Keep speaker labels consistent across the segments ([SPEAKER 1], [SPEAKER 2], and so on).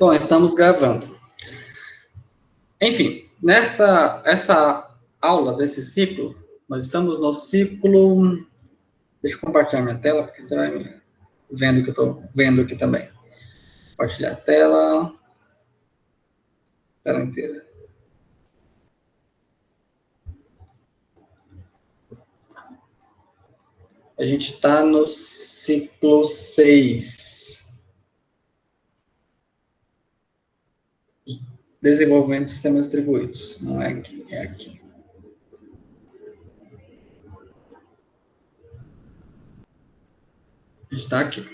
[SPEAKER 1] Bom, estamos gravando. Enfim, essa aula desse ciclo, nós estamos no ciclo... Deixa eu compartilhar minha tela, porque você vai vendo que eu estou vendo aqui também. Compartilhar a tela inteira. A gente está no ciclo 6. Desenvolvimento de sistemas distribuídos. Não é aqui, é aqui. A gente está aqui.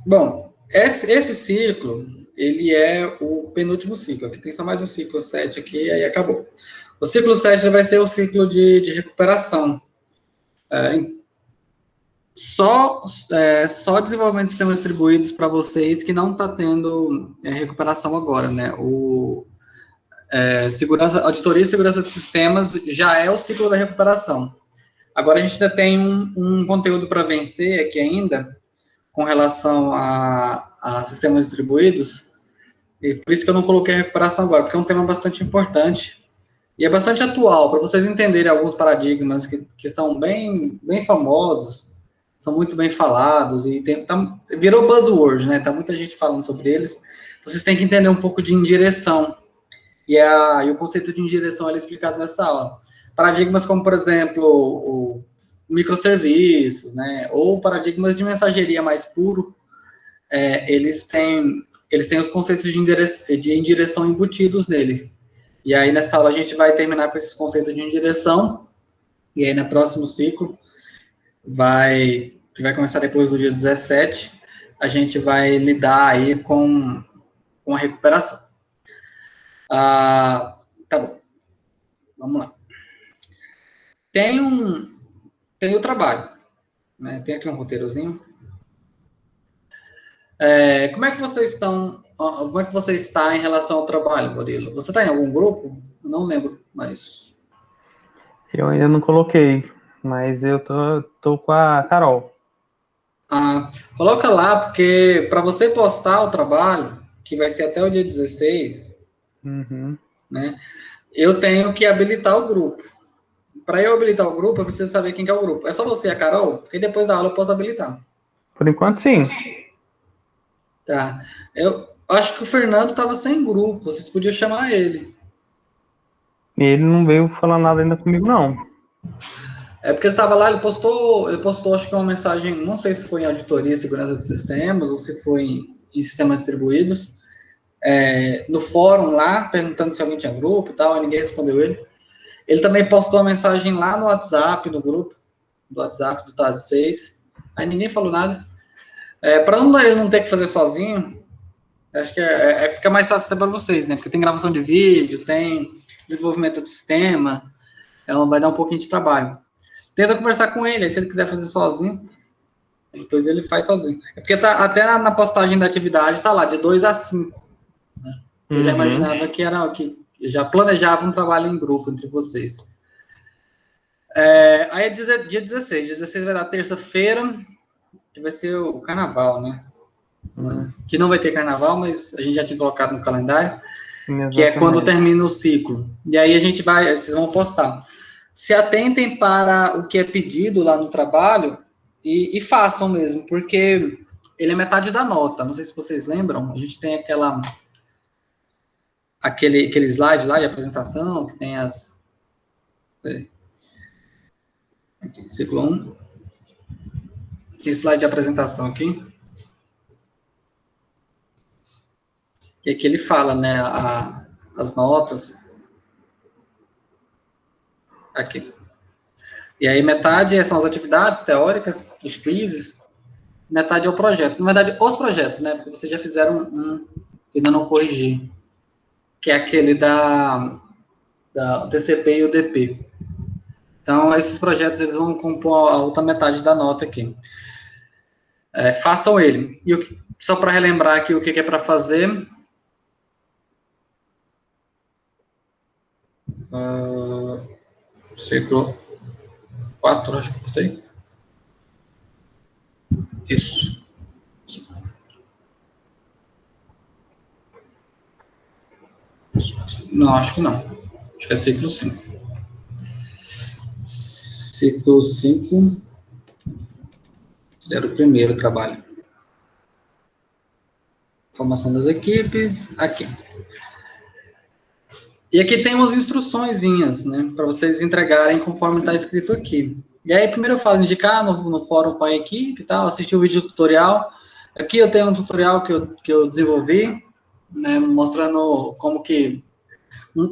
[SPEAKER 1] Bom, esse ciclo, ele é o penúltimo ciclo. Aqui tem só mais um ciclo 7 aqui, aí acabou. O ciclo 7 vai ser o ciclo de recuperação. Só desenvolvimento de sistemas distribuídos para vocês que não está tendo recuperação agora, né? Auditoria e segurança de sistemas já é o ciclo da recuperação. Agora a gente ainda tem um conteúdo para vencer aqui ainda, com relação a sistemas distribuídos, e por isso que eu não coloquei a recuperação agora, porque é um tema bastante importante e é bastante atual, para vocês entenderem alguns paradigmas que estão bem famosos, são muito bem falados, e virou buzzword, né? Tá muita gente falando sobre eles. Vocês têm que entender um pouco de indireção, e o conceito de indireção é explicado nessa aula. Paradigmas como, por exemplo, o microserviços, né? Ou paradigmas de mensageria mais puro, eles têm os conceitos de indireção embutidos nele. E aí, nessa aula, a gente vai terminar com esses conceitos de indireção, e aí, no próximo ciclo, que vai começar depois do dia 17, a gente vai lidar aí com a recuperação. Tá bom. Vamos lá. Tem o trabalho, né? Tem aqui um roteirozinho. Como é que vocês estão? Como é que você está em relação ao trabalho, Murilo? Você está em algum grupo? Eu não lembro, mas...
[SPEAKER 2] Eu ainda não coloquei, mas eu tô com a Carol.
[SPEAKER 1] Coloca lá, porque para você postar o trabalho, que vai ser até o dia 16, né, eu tenho que habilitar o grupo. Para eu habilitar o grupo, eu preciso saber quem que é o grupo. É só você e a Carol? Porque depois da aula eu posso habilitar.
[SPEAKER 2] Por enquanto, sim.
[SPEAKER 1] Tá. Eu acho que o Fernando estava sem grupo, vocês podiam chamar ele.
[SPEAKER 2] Ele não veio falar nada ainda comigo, não.
[SPEAKER 1] É porque ele estava lá, ele postou acho que uma mensagem, não sei se foi em auditoria e segurança de sistemas, ou se foi em sistemas distribuídos, no fórum lá, perguntando se alguém tinha grupo e tal, e ninguém respondeu ele. Ele também postou uma mensagem lá no WhatsApp, no grupo do WhatsApp do TAD 6, aí ninguém falou nada. Para ele não ter que fazer sozinho, acho que fica mais fácil até para vocês, né? Porque tem gravação de vídeo, tem desenvolvimento de sistema, vai dar um pouquinho de trabalho. Tenta conversar com ele, aí se ele quiser fazer sozinho, depois ele faz sozinho. É porque até na postagem da atividade tá lá, de 2 a 5. Né? Eu já imaginava que eu já planejava um trabalho em grupo entre vocês. Aí é dia 16. Dia 16 vai dar terça-feira, que vai ser o carnaval, né? Que não vai ter carnaval, mas a gente já tinha colocado no calendário. Exatamente. Que é quando termina o ciclo. E aí vocês vão postar. Se atentem para o que é pedido lá no trabalho e façam mesmo, porque ele é metade da nota. Não sei se vocês lembram, a gente tem aquele slide lá de apresentação, que tem aqui, ciclo 1. Tem slide de apresentação aqui. E aqui ele fala, né, as notas. Aqui. E aí metade são as atividades teóricas, os quizzes, metade é o projeto. Na verdade, os projetos, né, porque vocês já fizeram um que ainda não corrigi, que é aquele da TCP e o DP. Então, esses projetos eles vão compor a outra metade da nota aqui. Façam ele. E só para relembrar aqui o que é para fazer. Ciclo 4, acho que gostei. Isso. Não, acho que não. Acho que é ciclo 5. Ciclo 5 era o primeiro trabalho. Formação das equipes, aqui. E aqui tem umas instruçõezinhas, né, para vocês entregarem conforme está escrito aqui. E aí, primeiro eu falo indicar no fórum com a equipe, tal, assistir o vídeo tutorial. Aqui eu tenho um tutorial que eu desenvolvi, né, mostrando como que,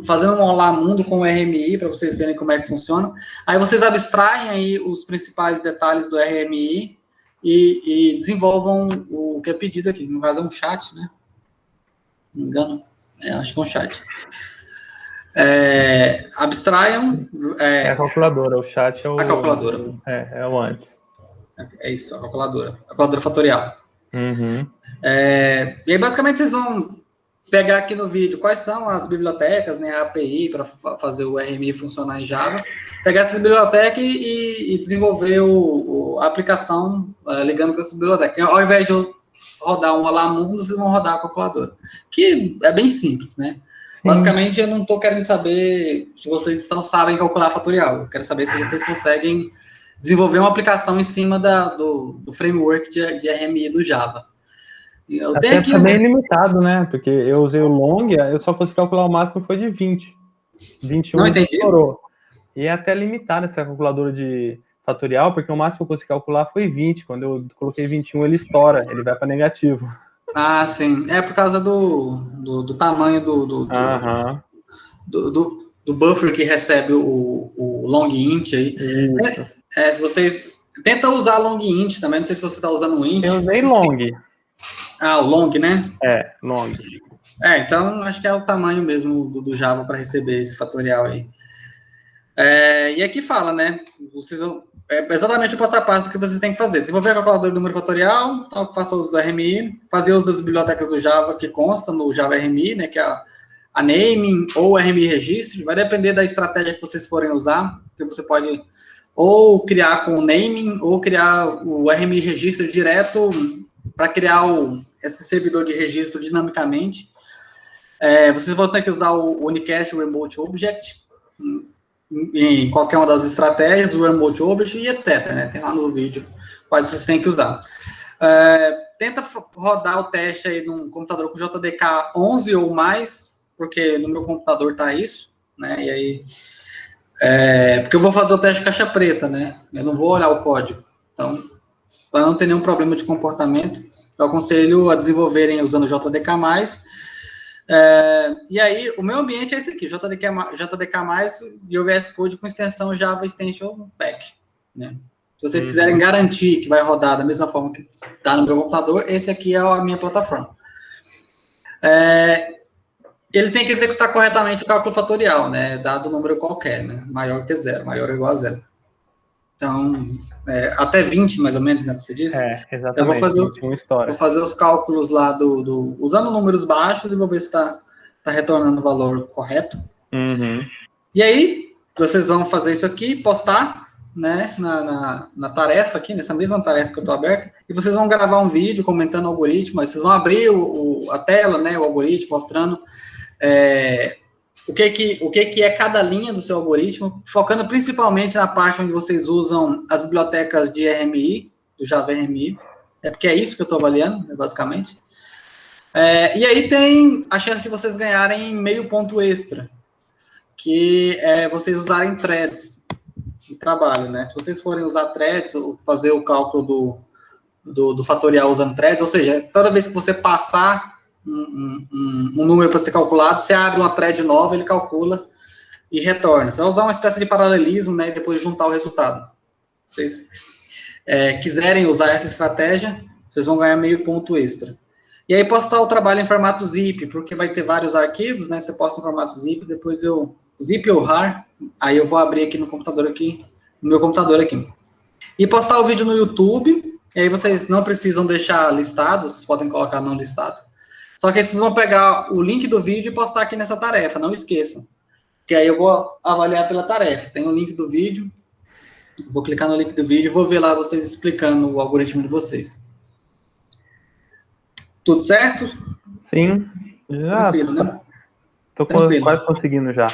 [SPEAKER 1] fazendo um olá mundo com o RMI, para vocês verem como é que funciona. Aí vocês abstraem aí os principais detalhes do RMI e desenvolvam o que é pedido aqui. No caso é um chat, né? Não me engano. Acho que é um chat. Abstraiam.
[SPEAKER 2] É a calculadora, o chat é o...
[SPEAKER 1] A calculadora.
[SPEAKER 2] É o antes.
[SPEAKER 1] É isso, a calculadora fatorial.
[SPEAKER 2] Uhum.
[SPEAKER 1] E aí, basicamente, vocês vão pegar aqui no vídeo quais são as bibliotecas, né, a API para fazer o RMI funcionar em Java, pegar essas bibliotecas e desenvolver a aplicação ligando com essas bibliotecas. Ao invés de eu rodar um Olá Mundo, vocês vão rodar a calculadora, que é bem simples, né? Sim. Basicamente, eu não estou querendo saber se vocês sabem calcular fatorial, eu quero saber se vocês conseguem desenvolver uma aplicação em cima do framework de RMI do Java.
[SPEAKER 2] Até aqui bem limitado, né? Porque eu usei o long, eu só consegui calcular o máximo foi de 20. 21
[SPEAKER 1] não entendi.
[SPEAKER 2] Estourou. E é até limitado essa calculadora de fatorial, porque o máximo que eu consegui calcular foi 20. Quando eu coloquei 21, ele estoura, ele vai para negativo.
[SPEAKER 1] Ah, sim. É por causa do tamanho do buffer que recebe o long int aí. Se vocês... Tenta usar long int também, não sei se você está usando o int.
[SPEAKER 2] Eu usei long.
[SPEAKER 1] Ah, o long, né?
[SPEAKER 2] Long.
[SPEAKER 1] Então acho que é o tamanho mesmo do Java para receber esse fatorial aí. E aqui fala, né? Vocês vão, exatamente o passo a passo que vocês têm que fazer. Desenvolver a calculadora do número fatorial, tal que faça uso do RMI, fazer uso das bibliotecas do Java que consta no Java RMI, né? Que é a naming ou RMI registro. Vai depender da estratégia que vocês forem usar, que você pode ou criar com o naming ou criar o RMI registro direto para criar esse servidor de registro dinamicamente. Vocês vão ter que usar o Unicast Remote Object em qualquer uma das estratégias, o Remote Object e etc. Né? Tem lá no vídeo quais vocês têm que usar. Tenta rodar o teste aí num computador com JDK 11 ou mais, porque no meu computador tá isso, né? E aí, porque eu vou fazer o teste caixa preta, né? Eu não vou olhar o código. Então, para não ter nenhum problema de comportamento, eu aconselho a desenvolverem usando JDK+. E aí, o meu ambiente é esse aqui, JDK+, e o VS Code com extensão Java Extension Pack. Né? Se vocês quiserem garantir que vai rodar da mesma forma que está no meu computador, esse aqui é a minha plataforma. Ele tem que executar corretamente o cálculo fatorial, né? Dado um número qualquer, né? Maior que zero, maior ou igual a zero. Então, até 20, mais ou menos, né? Você disse?
[SPEAKER 2] Exatamente.
[SPEAKER 1] Eu vou fazer os cálculos lá usando números baixos e vou ver se está retornando o valor correto.
[SPEAKER 2] Uhum.
[SPEAKER 1] E aí, vocês vão fazer isso aqui, postar, né? Na tarefa aqui, nessa mesma tarefa que eu estou aberta, e vocês vão gravar um vídeo comentando o algoritmo, vocês vão abrir a tela, né? O algoritmo, mostrando o que é cada linha do seu algoritmo, focando principalmente na parte onde vocês usam as bibliotecas de RMI, do Java RMI, porque é isso que eu estou avaliando, né, basicamente. E aí tem a chance de vocês ganharem meio ponto extra, que é vocês usarem threads de trabalho, né? Se vocês forem usar threads, ou fazer o cálculo do fatorial usando threads, ou seja, toda vez que você passar um número para ser calculado, você abre uma thread nova, ele calcula e retorna. Você vai usar uma espécie de paralelismo, né, e depois juntar o resultado. Se vocês quiserem usar essa estratégia, vocês vão ganhar meio ponto extra. E aí postar o trabalho em formato zip, porque vai ter vários arquivos, né, você posta em formato zip, depois zip ou rar, aí eu vou abrir aqui no computador aqui, no meu computador aqui. E postar o vídeo no YouTube, e aí vocês não precisam deixar listado, vocês podem colocar não listado. Só que aí vocês vão pegar o link do vídeo e postar aqui nessa tarefa, não esqueçam. Que aí eu vou avaliar pela tarefa. Tem o link do vídeo, vou clicar no link do vídeo e vou ver lá vocês explicando o algoritmo de vocês. Tudo certo?
[SPEAKER 2] Sim. Já
[SPEAKER 1] tranquilo, né?
[SPEAKER 2] Tô
[SPEAKER 1] Tranquilo.
[SPEAKER 2] quase conseguindo já.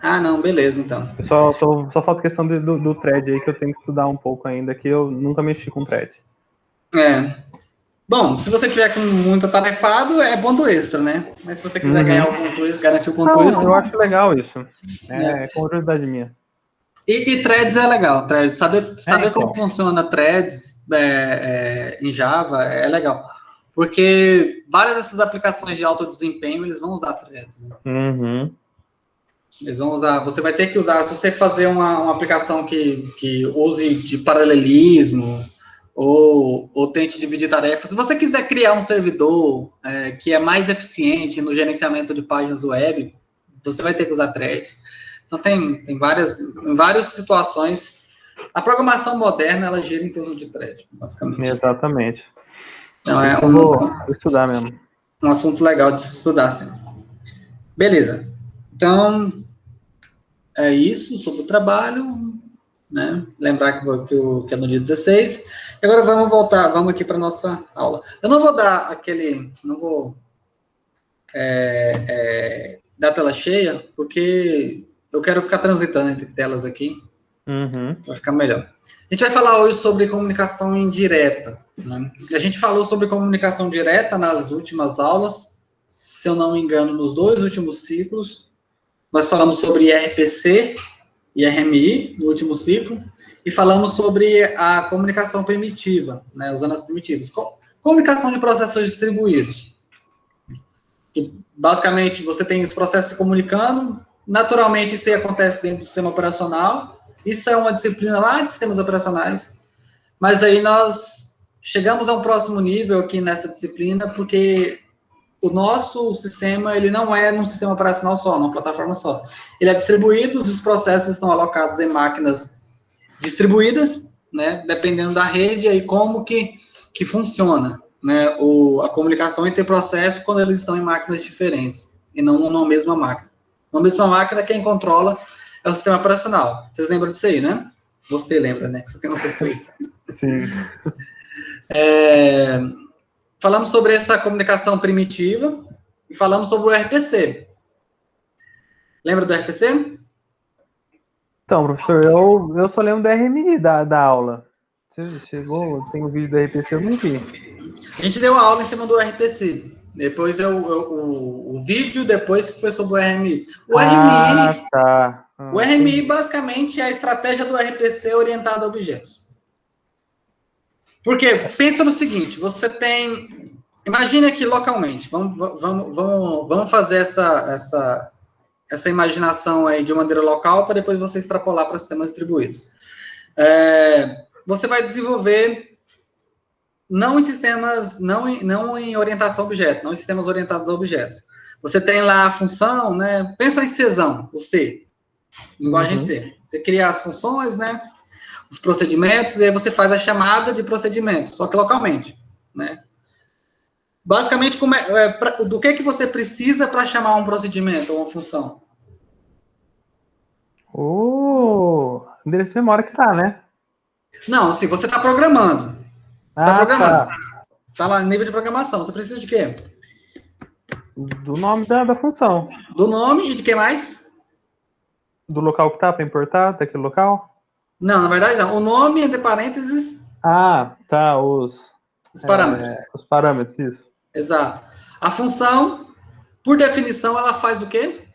[SPEAKER 1] Ah, não, beleza, então.
[SPEAKER 2] Só falta a questão do thread aí, que eu tenho que estudar um pouco ainda, que eu nunca mexi com thread.
[SPEAKER 1] Bom, se você tiver com muito atarefado, é ponto extra, né? Mas se você quiser ganhar o ponto extra, garantir o ponto extra...
[SPEAKER 2] eu acho legal isso. É curiosidade minha.
[SPEAKER 1] E threads é legal, threads. Saber
[SPEAKER 2] então.
[SPEAKER 1] como funciona threads em Java é legal. Porque várias dessas aplicações de alto desempenho, eles vão usar threads, né? Eles vão usar, você vai ter que usar, se você fazer uma aplicação que use de paralelismo, ou tente dividir tarefas, se você quiser criar um servidor que é mais eficiente no gerenciamento de páginas web, você vai ter que usar thread. Então, em várias situações, a programação moderna, ela gira em torno de thread, basicamente.
[SPEAKER 2] Exatamente.
[SPEAKER 1] Então,
[SPEAKER 2] eu vou estudar mesmo.
[SPEAKER 1] Um assunto legal de se estudar, sim. Beleza. Então, é isso sobre o trabalho, né? Lembrar que é no dia 16. E agora vamos aqui para a nossa aula. Eu não vou dar não vou dar tela cheia, porque eu quero ficar transitando entre telas aqui, vai ficar melhor. A gente vai falar hoje sobre comunicação indireta, né? A gente falou sobre comunicação direta nas últimas aulas, se eu não me engano, nos 2 últimos ciclos. Nós falamos sobre RPC e RMI no último ciclo, e falamos sobre a comunicação primitiva, né, usando as primitivas. Comunicação de processos distribuídos. E, basicamente, você tem os processos se comunicando, naturalmente isso acontece dentro do sistema operacional, isso é uma disciplina lá de sistemas operacionais, mas aí nós chegamos a um próximo nível aqui nessa disciplina, porque o nosso sistema, ele não é num sistema operacional só, numa plataforma só. Ele é distribuído, os processos estão alocados em máquinas distribuídas, né, dependendo da rede, aí como que funciona, né, a comunicação entre processos quando eles estão em máquinas diferentes, e não numa mesma máquina. Na mesma máquina, quem controla é o sistema operacional. Vocês lembram disso aí, né? Você lembra, né? Você tem uma pessoa aí.
[SPEAKER 2] Sim.
[SPEAKER 1] Falamos sobre essa comunicação primitiva e falamos sobre o RPC. Lembra do RPC?
[SPEAKER 2] Então, professor, eu só lembro da RMI da aula. Você chegou, tem o vídeo do RPC, eu não vi.
[SPEAKER 1] A gente deu uma aula em cima do RPC. Depois o vídeo, depois que foi sobre o RMI. O RMI,
[SPEAKER 2] tá.
[SPEAKER 1] O RMI basicamente é a estratégia do RPC orientada a objetos. Porque, pensa no seguinte, você tem... Imagine aqui localmente, vamos fazer essa imaginação aí de maneira local para depois você extrapolar para sistemas distribuídos. Você vai desenvolver não em sistemas, não em orientação a objeto, não em sistemas orientados a objetos. Você tem lá a função, né? Pensa em Czão, o C, linguagem C. Você cria as funções, né? Os procedimentos, e aí você faz a chamada de procedimento, só que localmente, né? Basicamente, do que você precisa para chamar um procedimento ou uma função?
[SPEAKER 2] Endereço de memória que tá, né?
[SPEAKER 1] Não, assim, você está programando. Você está programando. Está lá no nível de programação. Você precisa de quê?
[SPEAKER 2] Do nome da função.
[SPEAKER 1] Do nome e de que mais?
[SPEAKER 2] Do local que tá para importar, daquele local?
[SPEAKER 1] Não, na verdade não. O nome, entre parênteses...
[SPEAKER 2] tá.
[SPEAKER 1] Os parâmetros.
[SPEAKER 2] Os parâmetros, isso.
[SPEAKER 1] Exato. A função, por definição, ela faz o quê?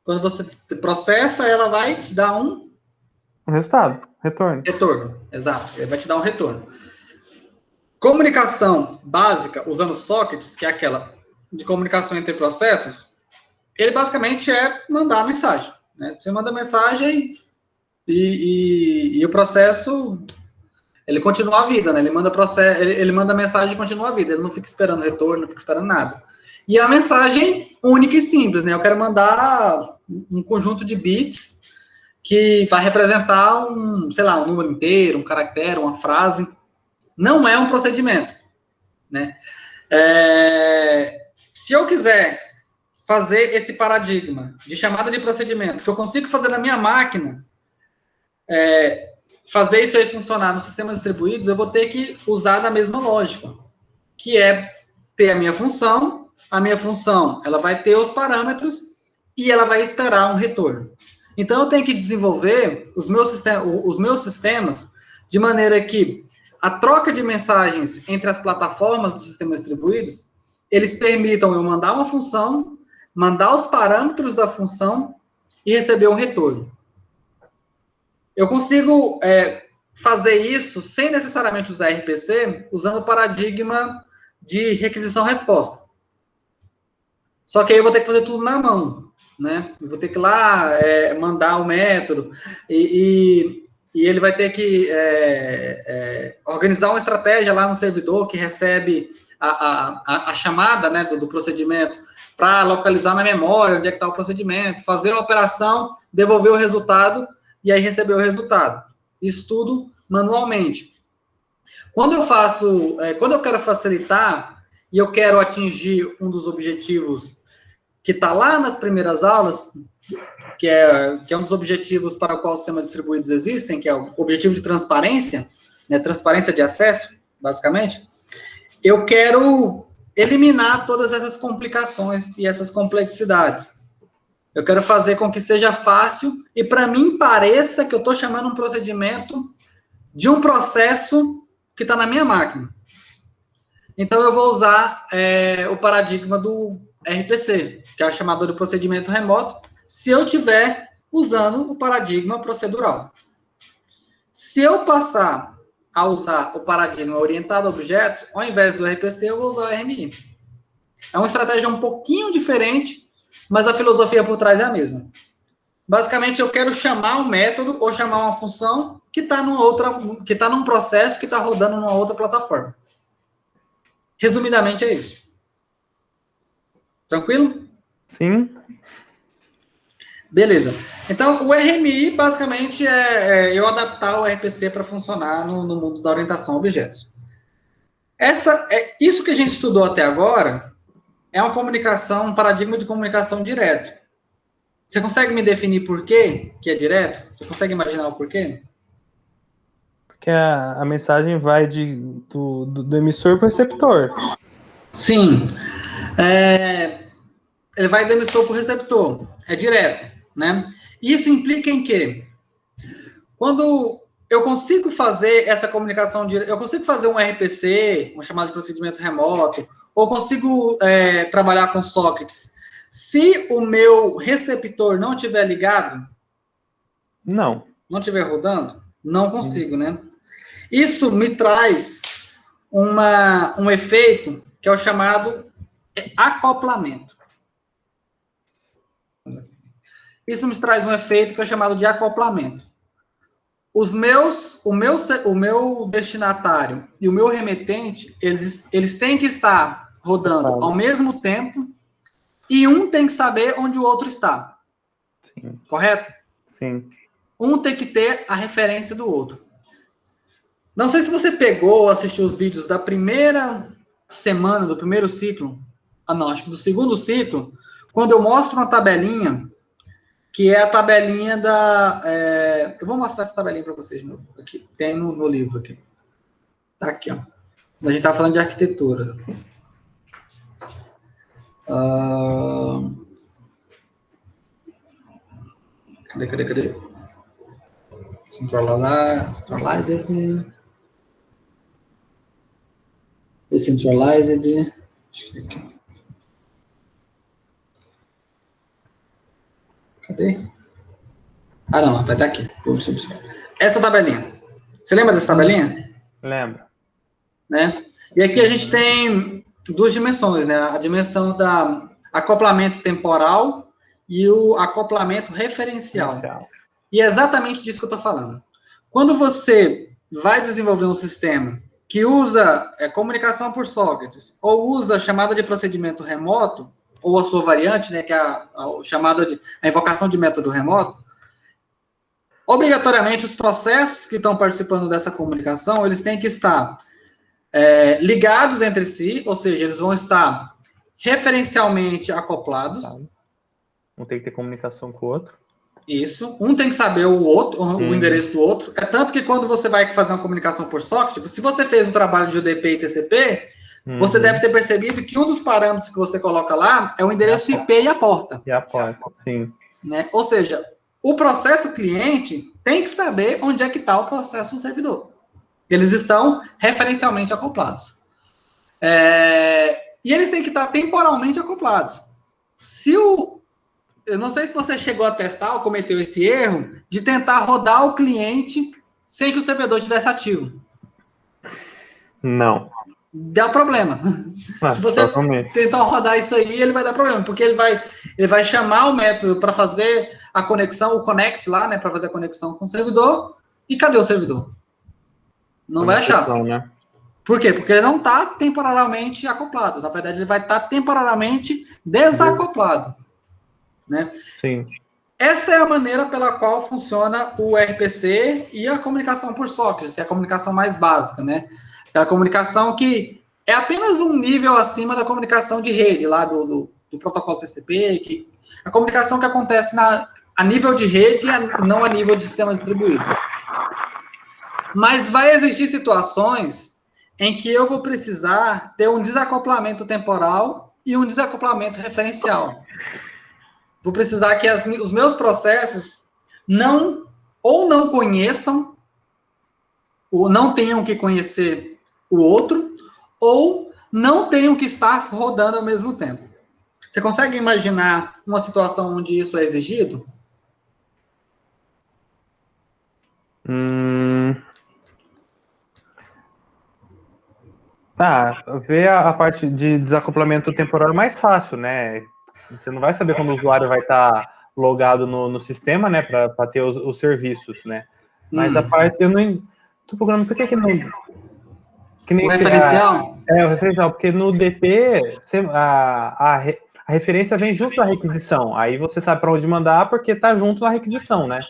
[SPEAKER 1] Quando você processa, ela vai te dar um
[SPEAKER 2] resultado, retorno.
[SPEAKER 1] Retorno, exato. Ele vai te dar um retorno. Comunicação básica, usando sockets, que é aquela de comunicação entre processos, ele basicamente é mandar a mensagem, né? Você manda a mensagem e o processo, ele continua a vida, né? Ele manda a mensagem e continua a vida. Ele não fica esperando retorno, não fica esperando nada. E a mensagem única e simples, né? Eu quero mandar um conjunto de bits que vai representar um número inteiro, um caractere, uma frase. Não é um procedimento, né? Se eu quiser fazer esse paradigma de chamada de procedimento, que eu consigo fazer na minha máquina, fazer isso aí funcionar nos sistemas distribuídos, eu vou ter que usar da mesma lógica, que é ter a minha função a minha função, ela vai ter os parâmetros e ela vai esperar um retorno. Então, eu tenho que desenvolver os meus sistemas de maneira que a troca de mensagens entre as plataformas dos sistemas distribuídos, eles permitam eu mandar uma função, mandar os parâmetros da função e receber um retorno. Eu consigo fazer isso sem necessariamente usar RPC, usando o paradigma de requisição-resposta. Só que aí eu vou ter que fazer tudo na mão, né? Eu vou ter que ir lá mandar o método e ele vai ter que organizar uma estratégia lá no servidor que recebe a chamada, né, do procedimento para localizar na memória onde é que está o procedimento, fazer a operação, devolver o resultado e aí receber o resultado. Isso tudo manualmente. Quando eu quero facilitar e eu quero atingir um dos objetivos que está lá nas primeiras aulas, que é um dos objetivos para o qual os sistemas distribuídos existem, que é o objetivo de transparência, né, transparência de acesso, basicamente, eu quero eliminar todas essas complicações e essas complexidades. Eu quero fazer com que seja fácil e, para mim, pareça que eu estou chamando um procedimento de um processo que está na minha máquina. Então, eu vou usar o paradigma do RPC, que é o chamador de procedimento remoto, se eu estiver usando o paradigma procedural. Se eu passar a usar o paradigma orientado a objetos, ao invés do RPC, eu vou usar o RMI. É uma estratégia um pouquinho diferente, mas a filosofia por trás é a mesma. Basicamente, eu quero chamar um método ou chamar uma função que está num processo que está rodando numa outra plataforma. Resumidamente, é isso. Tranquilo?
[SPEAKER 2] Sim.
[SPEAKER 1] Beleza. Então, o RMI, basicamente, é eu adaptar o RPC para funcionar no mundo da orientação a objetos. Isso que a gente estudou até agora é um paradigma de comunicação direto. Você consegue me definir por quê que é direto? Você consegue imaginar o porquê?
[SPEAKER 2] Porque a mensagem vai do emissor para o receptor.
[SPEAKER 1] Sim. Ele vai do emissor para o receptor. É direto, né? Isso implica em quê? Quando eu consigo fazer essa comunicação direta, eu consigo fazer um RPC, uma chamada de procedimento remoto, ou consigo trabalhar com sockets. Se o meu receptor não estiver ligado, não estiver rodando, não consigo, né? Isso me traz um efeito que é o chamado acoplamento. Isso me traz um efeito que é chamado de acoplamento. O meu destinatário e o meu remetente, eles têm que estar rodando ao mesmo tempo e um tem que saber onde o outro está. Sim. Correto?
[SPEAKER 2] Sim.
[SPEAKER 1] Um tem que ter a referência do outro. Não sei se você pegou ou assistiu os vídeos da primeira semana, do primeiro ciclo, acho que do segundo ciclo, quando eu mostro uma tabelinha, que é a tabelinha eu vou mostrar essa tabelinha para vocês de novo. Aqui, tem no livro aqui. Tá aqui, ó. A gente tá falando de arquitetura. Cadê? Centralized. Decentralized. Acho que aqui. Cadê? Não, vai estar aqui. Essa tabelinha. Você lembra dessa tabelinha?
[SPEAKER 2] Lembro.
[SPEAKER 1] Né? E aqui a gente tem duas dimensões, né? A dimensão da acoplamento temporal e o acoplamento referencial. E é exatamente disso que eu estou falando. Quando você vai desenvolver um sistema que usa comunicação por sockets, ou usa chamada de procedimento remoto, ou a sua variante, né, que é a invocação de método remoto, obrigatoriamente os processos que estão participando dessa comunicação, eles têm que estar ligados entre si, ou seja, eles vão estar referencialmente acoplados.
[SPEAKER 2] Um tem que ter comunicação com o outro.
[SPEAKER 1] Isso. Um tem que saber o endereço do outro. É tanto que quando você vai fazer uma comunicação por socket, se você fez um trabalho de UDP e TCP, Você deve ter percebido que um dos parâmetros que você coloca lá é o endereço IP e a porta.
[SPEAKER 2] E a porta, sim.
[SPEAKER 1] Né? Ou seja, o processo cliente tem que saber onde é que está o processo servidor. Eles estão referencialmente acoplados. E eles têm que estar temporalmente acoplados. Eu não sei se você chegou a testar ou cometeu esse erro de tentar rodar o cliente sem que o servidor estivesse ativo.
[SPEAKER 2] Não.
[SPEAKER 1] Dá problema. Se você tentar rodar isso aí, ele vai dar problema, porque ele vai chamar o método para fazer a conexão, o connect lá, né, para fazer a conexão com o servidor, e cadê o servidor? Não vai achar.
[SPEAKER 2] Né?
[SPEAKER 1] Por quê? Porque ele não está temporariamente acoplado. Na verdade, ele vai estar temporariamente desacoplado. Né?
[SPEAKER 2] Sim.
[SPEAKER 1] Essa é a maneira pela qual funciona o RPC e a comunicação por sockets, que é a comunicação mais básica, né? Aquela comunicação que é apenas um nível acima da comunicação de rede, lá do protocolo TCP, a comunicação que acontece a nível de rede e não a nível de sistemas distribuídos. Mas vai existir situações em que eu vou precisar ter um desacoplamento temporal e um desacoplamento referencial. Vou precisar que os meus processos não conheçam, ou não tenham que conhecer o outro, ou não tenham que estar rodando ao mesmo tempo. Você consegue imaginar uma situação onde isso é exigido?
[SPEAKER 2] Ver a parte de desacoplamento temporal é mais fácil, né? Você não vai saber quando o usuário vai estar logado no sistema, né, para ter os serviços, né? Mas a parte, eu não tô procurando, por que não... Que nem
[SPEAKER 1] o referencial?
[SPEAKER 2] O referencial, porque no DP a referência vem junto da requisição, aí você sabe para onde mandar porque está junto na requisição, né?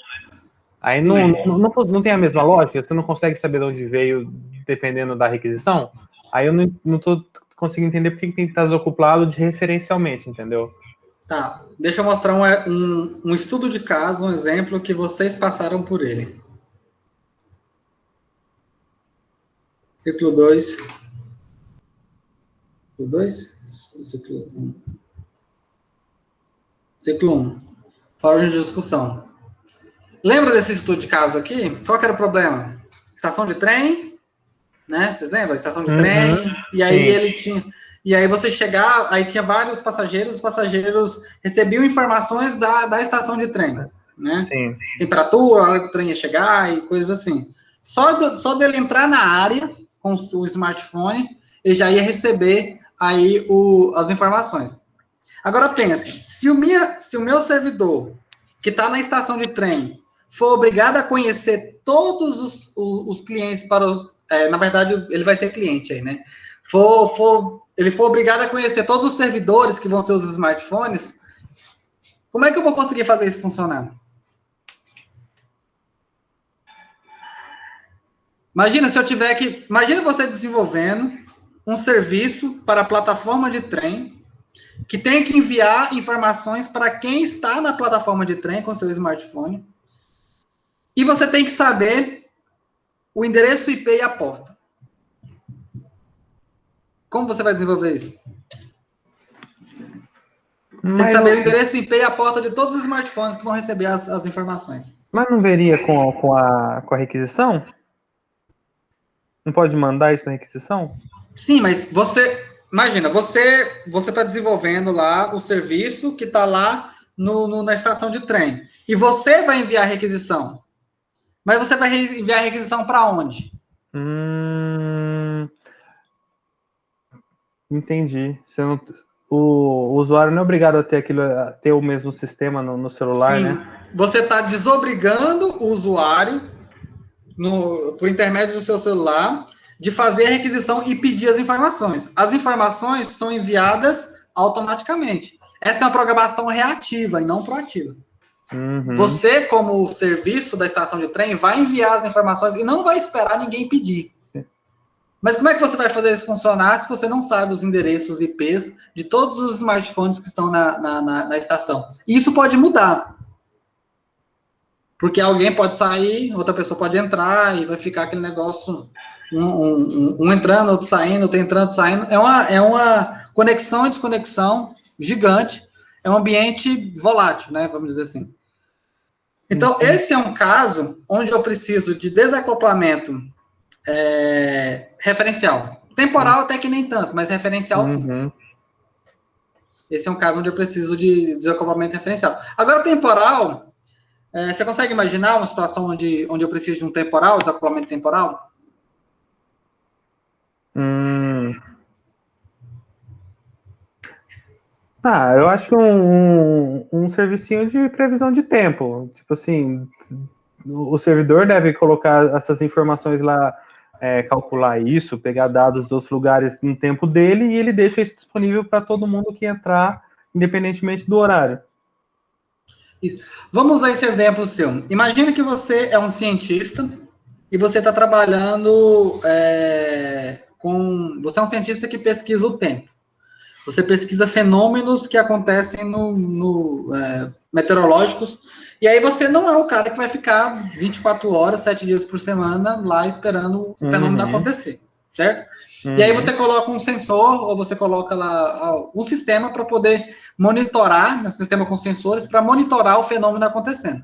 [SPEAKER 2] Aí não tem a mesma lógica, você não consegue saber de onde veio dependendo da requisição. Aí eu não tô conseguindo entender por que tem que estar desacoplado de referencialmente, entendeu?
[SPEAKER 1] Tá, deixa eu mostrar um estudo de caso, um exemplo que vocês passaram por ele. Ciclo 2. Ciclo 2? Ciclo 1. Ciclo 1. Fórum de discussão. Lembra desse estudo de caso aqui? Qual que era o problema? Estação de trem, né? Vocês lembram? Estação de trem. E aí ele tinha... E aí você chegar, aí tinha vários passageiros, os passageiros recebiam informações da estação de trem, né?
[SPEAKER 2] Sim.
[SPEAKER 1] Temperatura, a hora que o trem ia chegar e coisas assim. Só dele entrar na área com o smartphone, ele já ia receber aí as informações. Agora pensa, se o meu servidor, que está na estação de trem, for obrigado a conhecer todos os clientes na verdade, ele vai ser cliente aí, né? Ele for obrigado a conhecer todos os servidores que vão ser os smartphones, como é que eu vou conseguir fazer isso funcionar? Imagina você desenvolvendo um serviço para a plataforma de trem que tem que enviar informações para quem está na plataforma de trem com seu smartphone e você tem que saber o endereço IP e a porta. Como você vai desenvolver isso? Você tem que saber o endereço IP e a porta de todos os smartphones que vão receber as informações.
[SPEAKER 2] Mas não veria com a requisição? Não pode mandar isso na requisição?
[SPEAKER 1] Sim, mas imagina, você está desenvolvendo lá o serviço que está lá na estação de trem. E você vai enviar a requisição. Mas você vai enviar a requisição para onde?
[SPEAKER 2] Entendi. O usuário não é obrigado a ter o mesmo sistema no celular,
[SPEAKER 1] Sim.
[SPEAKER 2] né?
[SPEAKER 1] Você está desobrigando o usuário, por intermédio do seu celular, de fazer a requisição e pedir as informações. As informações são enviadas automaticamente. Essa é uma programação reativa e não proativa. Você, como serviço da estação de trem, vai enviar as informações e não vai esperar ninguém pedir. Mas como é que você vai fazer isso funcionar se você não sabe os endereços IPs de todos os smartphones que estão na estação? E isso pode mudar. Porque alguém pode sair, outra pessoa pode entrar e vai ficar aquele negócio um entrando, outro saindo, outro entrando, outro saindo. É uma conexão e desconexão gigante. É um ambiente volátil, né? Vamos dizer assim. Então, esse é um caso onde eu preciso de desacoplamento referencial. Temporal até que nem tanto, mas referencial sim. Esse é um caso onde eu preciso de desacoplamento referencial. Agora, temporal, você consegue imaginar uma situação onde eu preciso de um temporal, desacoplamento temporal?
[SPEAKER 2] Eu acho que um servicinho de previsão de tempo. Tipo assim, o servidor deve colocar essas informações lá, calcular isso, pegar dados dos outros lugares no tempo dele e ele deixa isso disponível para todo mundo que entrar, independentemente do horário.
[SPEAKER 1] Isso. Vamos usar esse exemplo seu. Imagina que você é um cientista e você está trabalhando Você é um cientista que pesquisa o tempo. Você pesquisa fenômenos que acontecem meteorológicos, e aí você não é o cara que vai ficar 24 horas, 7 dias por semana lá esperando o fenômeno acontecer, certo? E aí você coloca um sensor, ou você coloca lá um sistema para poder monitorar, um sistema com sensores, para monitorar o fenômeno acontecendo.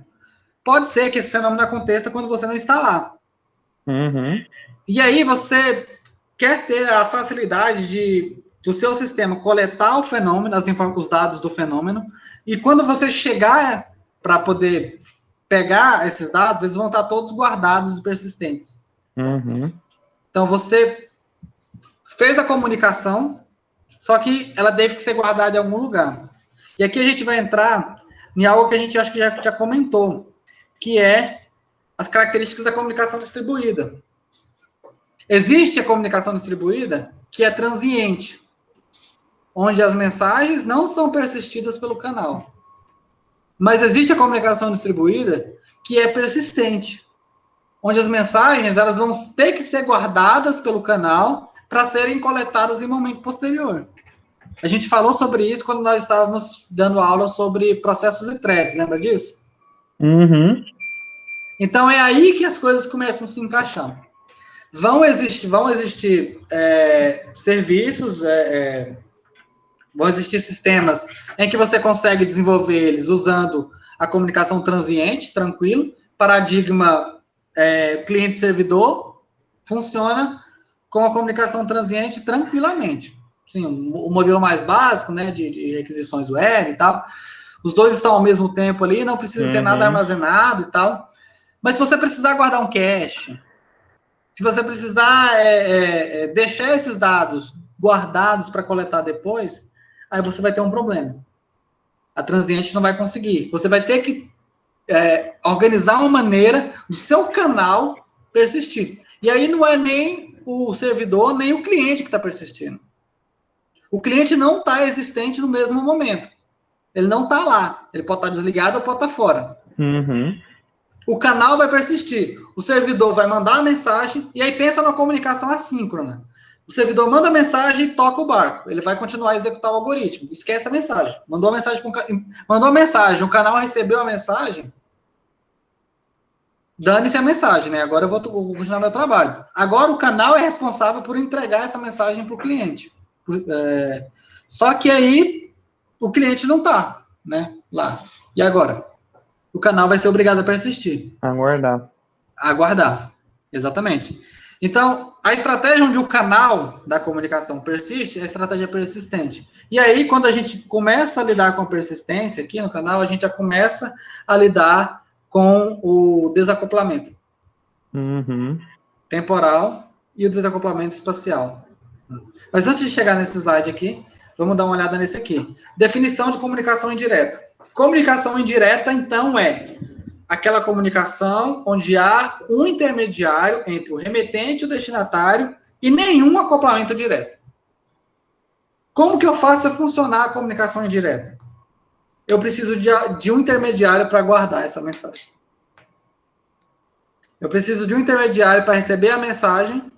[SPEAKER 1] Pode ser que esse fenômeno aconteça quando você não está lá. E aí você quer ter a facilidade do seu sistema coletar o fenômeno, os dados do fenômeno, e quando você chegar para poder pegar esses dados, eles vão estar todos guardados e persistentes. Então, você fez a comunicação, só que ela deve ser guardada em algum lugar. E aqui a gente vai entrar em algo que a gente acho que já comentou, que é as características da comunicação distribuída. Existe a comunicação distribuída que é transiente, onde as mensagens não são persistidas pelo canal. Mas existe a comunicação distribuída que é persistente, onde as mensagens elas vão ter que ser guardadas pelo canal para serem coletadas em momento posterior. A gente falou sobre isso quando nós estávamos dando aula sobre processos e threads, lembra disso? Então é aí que as coisas começam a se encaixar. Vão existir serviços, vão existir sistemas em que você consegue desenvolver eles usando a comunicação transiente, tranquilo, paradigma cliente-servidor, funciona com a comunicação transiente tranquilamente. Sim, o modelo mais básico, né, de requisições web e tal, os dois estão ao mesmo tempo ali, não precisa ser nada armazenado e tal, mas se você precisar guardar um cache, se você precisar deixar esses dados guardados para coletar depois, aí você vai ter um problema. A transiente não vai conseguir. Você vai ter que organizar uma maneira do seu canal persistir. E aí não é nem o servidor, nem o cliente que está persistindo. O cliente não está existente no mesmo momento. Ele não está lá. Ele pode estar desligado ou pode estar fora. O canal vai persistir. O servidor vai mandar a mensagem, e aí pensa na comunicação assíncrona. O servidor manda a mensagem e toca o barco. Ele vai continuar a executar o algoritmo. Esquece a mensagem. Mandou a mensagem, o canal recebeu a mensagem. Dane-se a mensagem, né? Agora eu vou continuar meu trabalho. Agora o canal é responsável por entregar essa mensagem para o cliente. Só que aí o cliente não está, né? Lá. E agora? O canal vai ser obrigado a persistir. Aguardar. Exatamente. Então, a estratégia onde o canal da comunicação persiste é a estratégia persistente. E aí, quando a gente começa a lidar com a persistência aqui no canal, a gente já começa a lidar com o desacoplamento temporal e o desacoplamento espacial. Mas antes de chegar nesse slide aqui, vamos dar uma olhada nesse aqui. Definição de comunicação indireta. Comunicação indireta, então, é aquela comunicação onde há um intermediário entre o remetente e o destinatário e nenhum acoplamento direto. Como que eu faço funcionar a comunicação indireta? Eu preciso de um intermediário para guardar essa mensagem. Eu preciso de um intermediário para receber a mensagem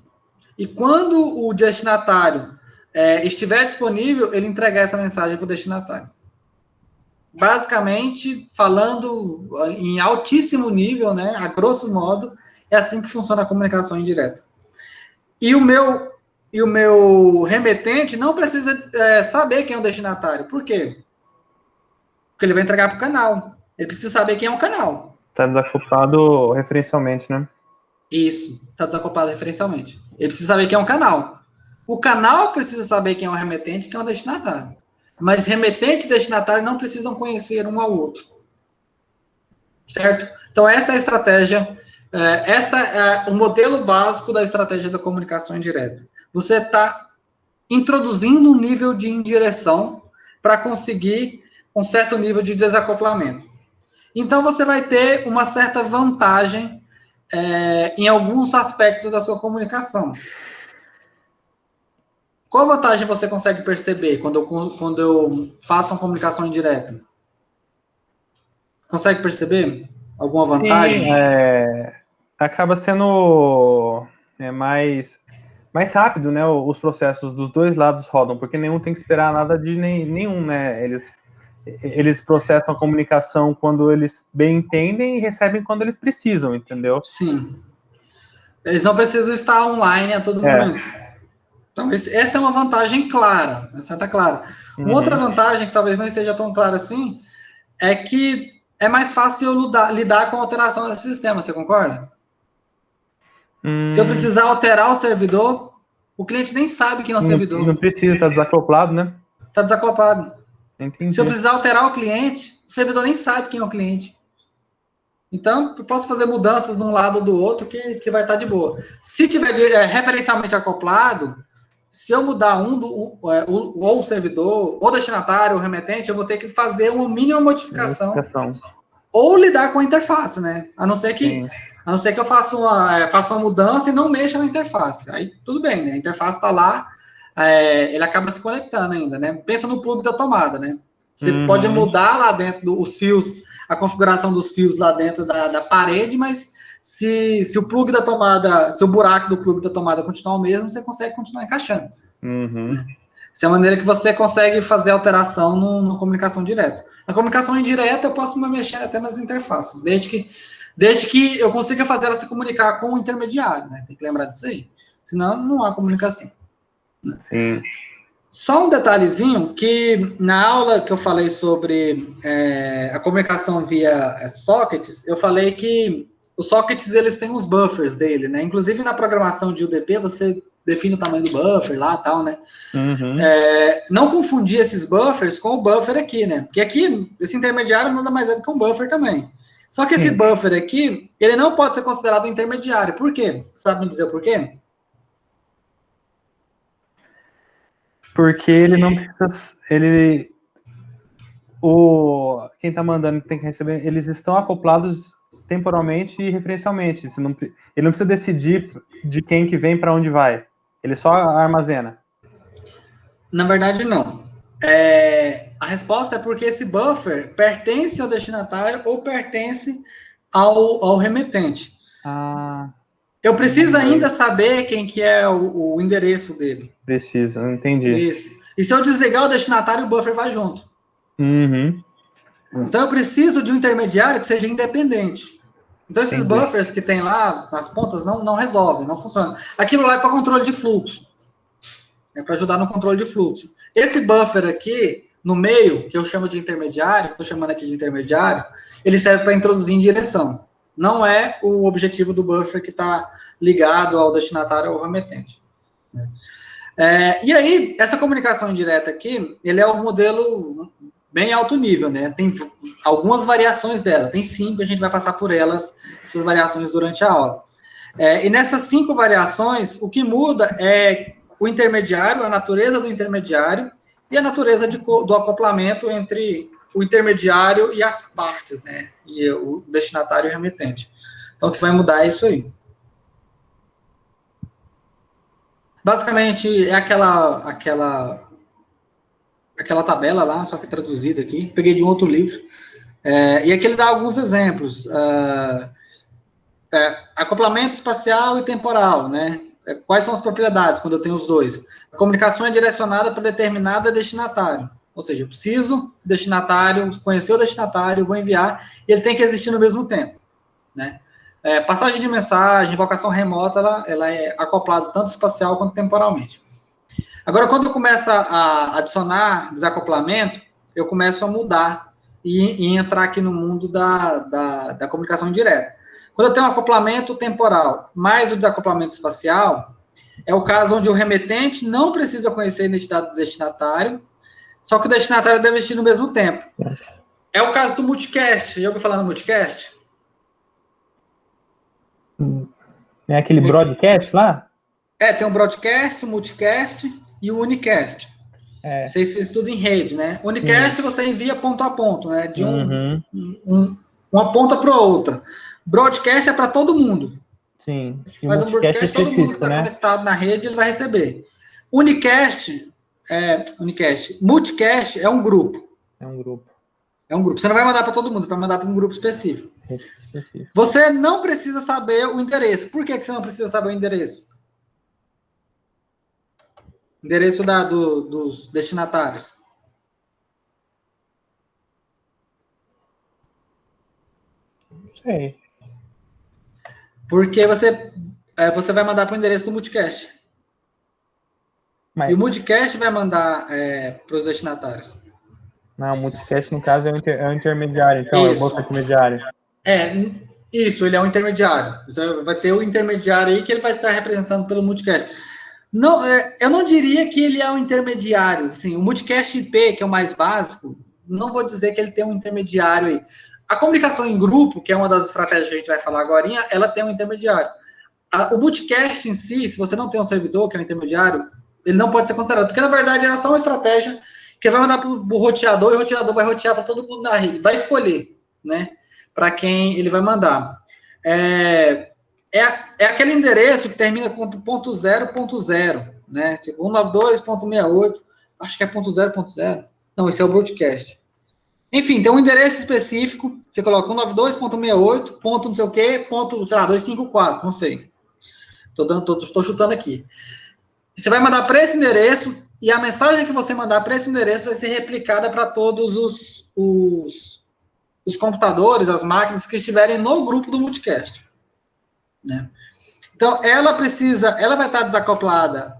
[SPEAKER 1] e quando o destinatário estiver disponível, ele entregar essa mensagem para o destinatário. Basicamente, falando em altíssimo nível, né, a grosso modo, é assim que funciona a comunicação indireta. E o meu remetente não precisa saber quem é o destinatário. Por quê? Porque ele vai entregar para o canal. Ele precisa saber quem é o canal.
[SPEAKER 2] Está desacoplado referencialmente, né?
[SPEAKER 1] Isso, está desacoplado referencialmente. Ele precisa saber quem é o canal. O canal precisa saber quem é o remetente e quem é o destinatário. Mas remetente e destinatário não precisam conhecer um ao outro. Certo? Então, essa é a estratégia, essa é o modelo básico da estratégia da comunicação indireta. Você está introduzindo um nível de indireção para conseguir um certo nível de desacoplamento. Então, você vai ter uma certa vantagem em alguns aspectos da sua comunicação. Qual vantagem você consegue perceber quando eu faço uma comunicação indireta? Consegue perceber alguma vantagem?
[SPEAKER 2] Sim, acaba sendo mais rápido, né? Os processos dos dois lados rodam, porque nenhum tem que esperar nada de nenhum, né? Eles processam a comunicação quando eles bem entendem e recebem quando eles precisam, entendeu?
[SPEAKER 1] Sim. Eles não precisam estar online a todo momento. Então, essa é uma vantagem clara. Essa está clara. Uma outra vantagem, que talvez não esteja tão clara assim, é que é mais fácil eu lidar com a alteração desse sistema, você concorda? Se eu precisar alterar o servidor, o cliente nem sabe quem é o servidor.
[SPEAKER 2] Não precisa estar desacoplado, né?
[SPEAKER 1] Está desacoplado.
[SPEAKER 2] Entendi.
[SPEAKER 1] Se eu precisar alterar o cliente, o servidor nem sabe quem é o cliente. Então, eu posso fazer mudanças de um lado ou do outro que vai estar de boa. Se tiver referencialmente acoplado, se eu mudar ou o servidor, ou destinatário, ou remetente, eu vou ter que fazer uma mínima modificação. Ou lidar com a interface, né? A não ser que eu faça uma mudança e não mexa na interface. Aí, tudo bem, né? A interface está lá, ele acaba se conectando ainda, né? Pensa no plug da tomada, né? Você pode mudar lá dentro os fios, a configuração dos fios lá dentro da parede, mas se o plug da tomada, se o buraco do plug da tomada continuar o mesmo, você consegue continuar encaixando. Essa é a maneira que você consegue fazer alteração na comunicação direta. Na comunicação indireta, eu posso me mexer até nas interfaces, desde que eu consiga fazer ela se comunicar com o intermediário, né? Tem que lembrar disso aí. Senão, não há comunicação. Né?
[SPEAKER 2] Sim.
[SPEAKER 1] Só um detalhezinho, que na aula que eu falei sobre a comunicação via sockets, eu falei que os sockets, eles têm os buffers dele, né? Inclusive, na programação de UDP, você define o tamanho do buffer lá e tal, né? Não confundir esses buffers com o buffer aqui, né? Porque aqui, esse intermediário nada mais é do que um buffer também. Só que esse buffer aqui, ele não pode ser considerado um intermediário. Por quê? Sabe me dizer o porquê?
[SPEAKER 2] Porque ele não precisa... quem está mandando tem que receber, eles estão acoplados temporalmente e referencialmente. Ele não precisa decidir de quem que vem para onde vai. Ele só armazena.
[SPEAKER 1] Na verdade, não. A resposta é porque esse buffer pertence ao destinatário ou pertence ao remetente. Eu preciso ainda saber quem que é o endereço dele.
[SPEAKER 2] Precisa, entendi.
[SPEAKER 1] Isso. E se eu desligar o destinatário, o buffer vai junto. Então, eu preciso de um intermediário que seja independente. Então, esses buffers que tem lá nas pontas não resolvem, não funcionam. Aquilo lá é para controle de fluxo. É para ajudar no controle de fluxo. Esse buffer aqui, no meio, que eu chamo de intermediário, estou chamando aqui de intermediário, ele serve para introduzir em direção. Não é o objetivo do buffer que está ligado ao destinatário ou ao remetente. E aí, essa comunicação indireta aqui, ele é um modelo bem alto nível, né? Tem algumas variações dela, tem 5, a gente vai passar por essas variações durante a aula. E nessas 5 variações, o que muda é o intermediário, a natureza do intermediário e a natureza do acoplamento entre o intermediário e as partes, né? E o destinatário e o remetente. Então, o que vai mudar é isso aí. Basicamente, é aquela tabela lá, só que traduzida aqui. Peguei de um outro livro. E aqui ele dá alguns exemplos. Acoplamento espacial e temporal, né? Quais são as propriedades quando eu tenho os dois? A comunicação é direcionada para determinada destinatário. Ou seja, eu preciso do destinatário, conhecer o destinatário, vou enviar, e ele tem que existir no mesmo tempo, né? Passagem de mensagem, invocação remota, ela é acoplada tanto espacial quanto temporalmente. Agora, quando eu começo a adicionar desacoplamento, eu começo a mudar e entrar aqui no mundo da comunicação direta. Quando eu tenho um acoplamento temporal mais o desacoplamento espacial, é o caso onde o remetente não precisa conhecer a identidade do destinatário, só que o destinatário deve existir no mesmo tempo. É o caso do multicast. Já ouviu falar no multicast?
[SPEAKER 2] É aquele broadcast lá?
[SPEAKER 1] Tem um broadcast, um multicast e o unicast. Vocês estudam em rede, né? Unicast você envia ponto a ponto, né? De uma ponta para outra. Broadcast é para todo mundo.
[SPEAKER 2] Sim.
[SPEAKER 1] E faz um broadcast, todo mundo que está conectado na rede ele vai receber. Unicast, multicast é um grupo.
[SPEAKER 2] É um grupo.
[SPEAKER 1] É um grupo. Você não vai mandar para todo mundo, você vai mandar para um grupo específico. Você não precisa saber o endereço. Por que você não precisa saber o endereço? Endereço dos destinatários.
[SPEAKER 2] Não sei.
[SPEAKER 1] Porque você vai mandar para o endereço do multicast. E o multicast vai mandar para os destinatários.
[SPEAKER 2] Não, o multicast, no caso, é o intermediário. Então, é o bolso intermediário.
[SPEAKER 1] Isso, ele é um intermediário. Você vai ter o intermediário aí que ele vai estar representando pelo multicast. Não, eu não diria que ele é um intermediário. Assim, o multicast IP, que é o mais básico, não vou dizer que ele tem um intermediário aí. A comunicação em grupo, que é uma das estratégias que a gente vai falar agora, ela tem um intermediário. O multicast em si, se você não tem um servidor que é um intermediário, ele não pode ser considerado, porque na verdade é só uma estratégia que vai mandar para o roteador e o roteador vai rotear para todo mundo da rede. Vai escolher, né, para quem ele vai mandar. É aquele endereço que termina com .0.0, né? Tipo 192.68, acho que é .0.0. Não, esse é o broadcast. Enfim, tem um endereço específico, você coloca 192.68, ponto não sei o quê, ponto, sei lá, 254, não sei. Estou chutando aqui. Você vai mandar para esse endereço e a mensagem que você mandar para esse endereço vai ser replicada para todos os computadores, as máquinas que estiverem no grupo do multicast. Né? Então, ela vai estar desacoplada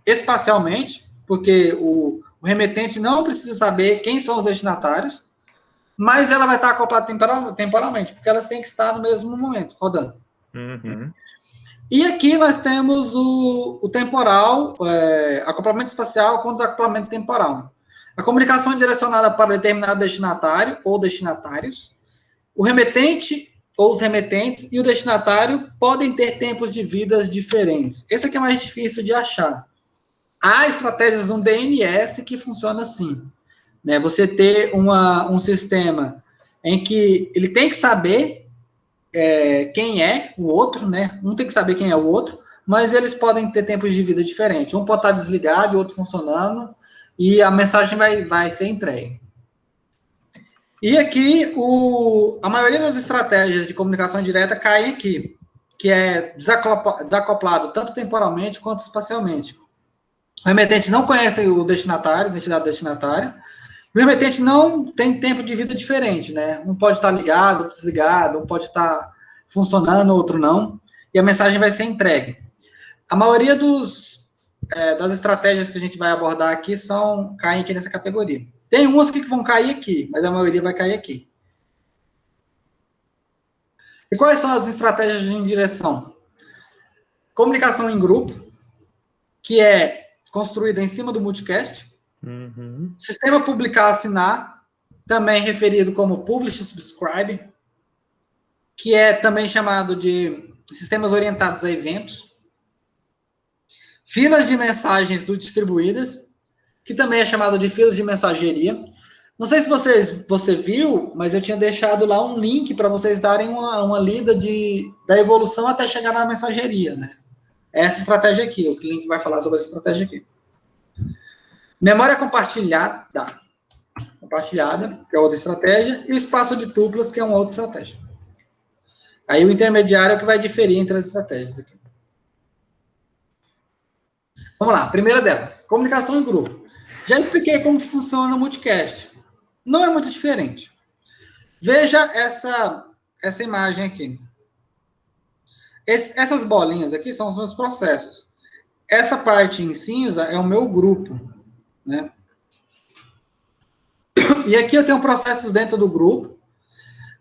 [SPEAKER 1] espacialmente, porque o remetente não precisa saber quem são os destinatários, mas ela vai estar acoplada temporalmente, porque elas têm que estar no mesmo momento, rodando.
[SPEAKER 2] Uhum.
[SPEAKER 1] E aqui nós temos o temporal, acoplamento espacial com desacoplamento temporal. A comunicação é direcionada para determinado destinatário ou destinatários. O remetente ou os remetentes e o destinatário podem ter tempos de vidas diferentes. Esse aqui é mais difícil de achar. Há estratégias no DNS que funcionam assim. Né? Você ter um sistema em que ele tem que saber quem é o outro, né? Um tem que saber quem é o outro, mas eles podem ter tempos de vida diferentes. Um pode estar desligado e o outro funcionando, e a mensagem vai ser entregue. E aqui, a maioria das estratégias de comunicação direta caem aqui, que é desacoplado tanto temporalmente quanto espacialmente. O remetente não conhece o destinatário, a identidade do destinatário. O remetente não tem tempo de vida diferente, né? Um pode estar ligado, outro desligado, um pode estar funcionando, outro não. E a mensagem vai ser entregue. A maioria das estratégias que a gente vai abordar aqui caem aqui nessa categoria. Tem umas que vão cair aqui, mas a maioria vai cair aqui. E quais são as estratégias de direção? Comunicação em grupo, que é construída em cima do multicast.
[SPEAKER 2] Uhum.
[SPEAKER 1] Sistema publicar-assinar, também referido como Publish Subscribe, que é também chamado de sistemas orientados a eventos. Filas de mensagens distribuídas, que também é chamado de filas de mensageria. Não sei se você viu, mas eu tinha deixado lá um link para vocês darem uma lida da evolução até chegar na mensageria, né? Essa estratégia aqui, o link vai falar sobre essa estratégia aqui. Memória compartilhada, que é outra estratégia, e o espaço de tuplas, que é uma outra estratégia. Aí o intermediário é o que vai diferir entre as estratégias aqui. Vamos lá, primeira delas, comunicação em grupo. Já expliquei como funciona o multicast. Não é muito diferente. Veja essa imagem aqui. Essas bolinhas aqui são os meus processos. Essa parte em cinza é o meu grupo, né? E aqui eu tenho processos dentro do grupo.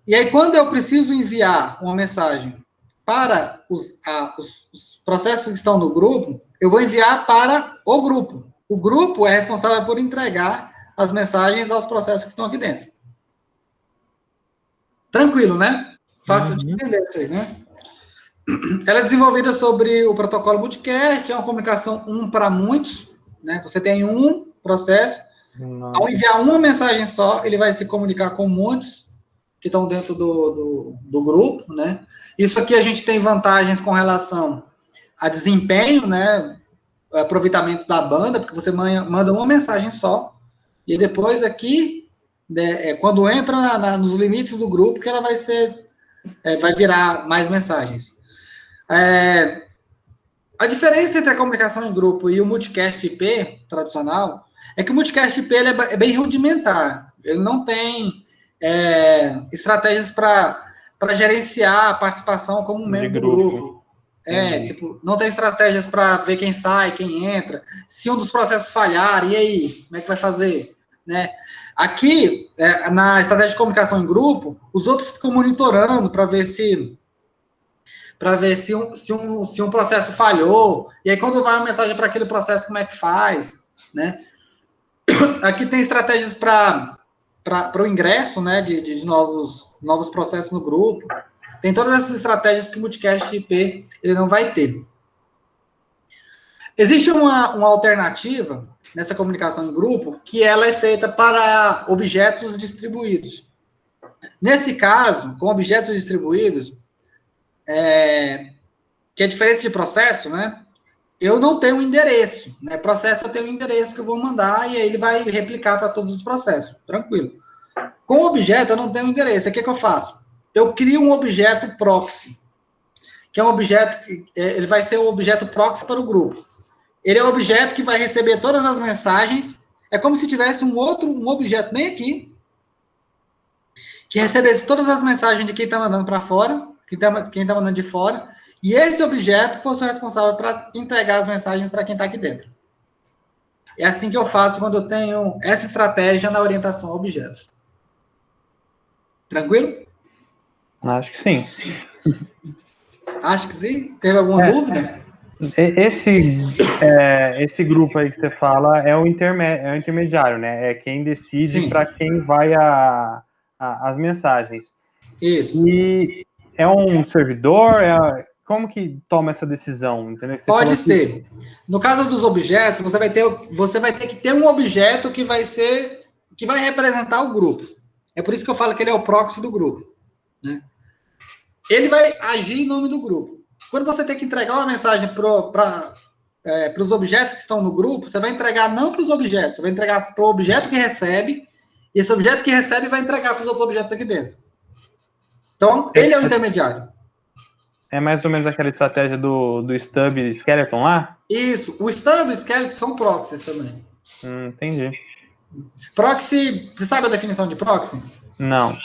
[SPEAKER 1] E aí, quando eu preciso enviar uma mensagem para os processos que estão no grupo, eu vou enviar para o grupo. O grupo é responsável por entregar as mensagens aos processos que estão aqui dentro. Tranquilo, né? Fácil de entender isso aí, né? Ela é desenvolvida sobre o protocolo multicast, é uma comunicação um para muitos, né? Você tem um processo, ao enviar uma mensagem só, ele vai se comunicar com muitos que estão dentro do grupo, né? Isso aqui a gente tem vantagens com relação a desempenho, né? Aproveitamento da banda, porque você manda uma mensagem só, e depois aqui, né, quando entra nos limites do grupo, que ela vai ser, vai virar mais mensagens. A diferença entre a comunicação em grupo e o multicast IP tradicional é que o multicast IP ele é bem rudimentar. Ele não tem estratégias para gerenciar a participação como membro do grupo. Tipo, não tem estratégias para ver quem sai, quem entra. Se um dos processos falhar, e aí? Como é que vai fazer? Né? Aqui, na estratégia de comunicação em grupo, os outros ficam monitorando para ver se um processo falhou, e aí quando vai uma mensagem para aquele processo, como é que faz, né? Aqui tem estratégias para o ingresso, né, de novos processos no grupo. Tem todas essas estratégias que o multicast IP ele não vai ter. Existe uma alternativa nessa comunicação em grupo que ela é feita para objetos distribuídos. Nesse caso, com objetos distribuídos, que é diferente de processo, né? Eu não tenho um endereço, né? Processo eu tenho um endereço que eu vou mandar e aí ele vai replicar para todos os processos, tranquilo. Com objeto eu não tenho um endereço, o que eu faço? Eu crio um objeto proxy, que é um objeto, ele vai ser o objeto proxy para o grupo. Ele é o objeto que vai receber todas as mensagens, é como se tivesse um objeto bem aqui, que recebesse todas as mensagens de quem está mandando para fora, quem está mandando de fora, e esse objeto fosse o responsável para entregar as mensagens para quem está aqui dentro. É assim que eu faço quando eu tenho essa estratégia na orientação a objetos. Tranquilo?
[SPEAKER 2] Acho que sim.
[SPEAKER 1] Acho que sim. Teve alguma dúvida?
[SPEAKER 2] Esse grupo aí que você fala é o intermediário, né? É quem decide para quem vai as mensagens.
[SPEAKER 1] Isso.
[SPEAKER 2] E é um servidor? Como que toma essa decisão? Entendeu?
[SPEAKER 1] Pode ser. No caso dos objetos, você vai ter que ter um objeto que vai representar o grupo. É por isso que eu falo que ele é o proxy do grupo, né? Ele vai agir em nome do grupo. Quando você tem que entregar uma mensagem para os objetos que estão no grupo, você vai entregar não para os objetos, você vai entregar para o objeto que recebe, e esse objeto que recebe vai entregar para os outros objetos aqui dentro. Então, ele é o intermediário.
[SPEAKER 2] É mais ou menos aquela estratégia do Stub Skeleton lá?
[SPEAKER 1] Isso. O Stub e o Skeleton são proxies também.
[SPEAKER 2] Entendi.
[SPEAKER 1] Proxy, você sabe a definição de proxy?
[SPEAKER 2] Não.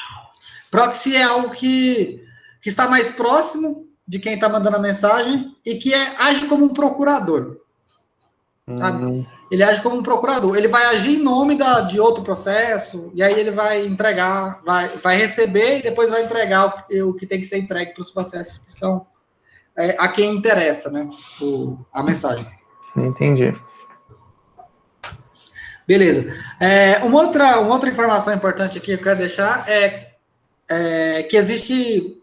[SPEAKER 1] Proxy é algo que está mais próximo de quem está mandando a mensagem e que age como um procurador. Sabe? Ele age como um procurador. Ele vai agir em nome de outro processo, e aí ele vai entregar, vai receber e depois vai entregar o que tem que ser entregue para os processos que são a quem interessa, né? A mensagem.
[SPEAKER 2] Entendi.
[SPEAKER 1] Beleza. Uma outra informação importante aqui que eu quero deixar é que existe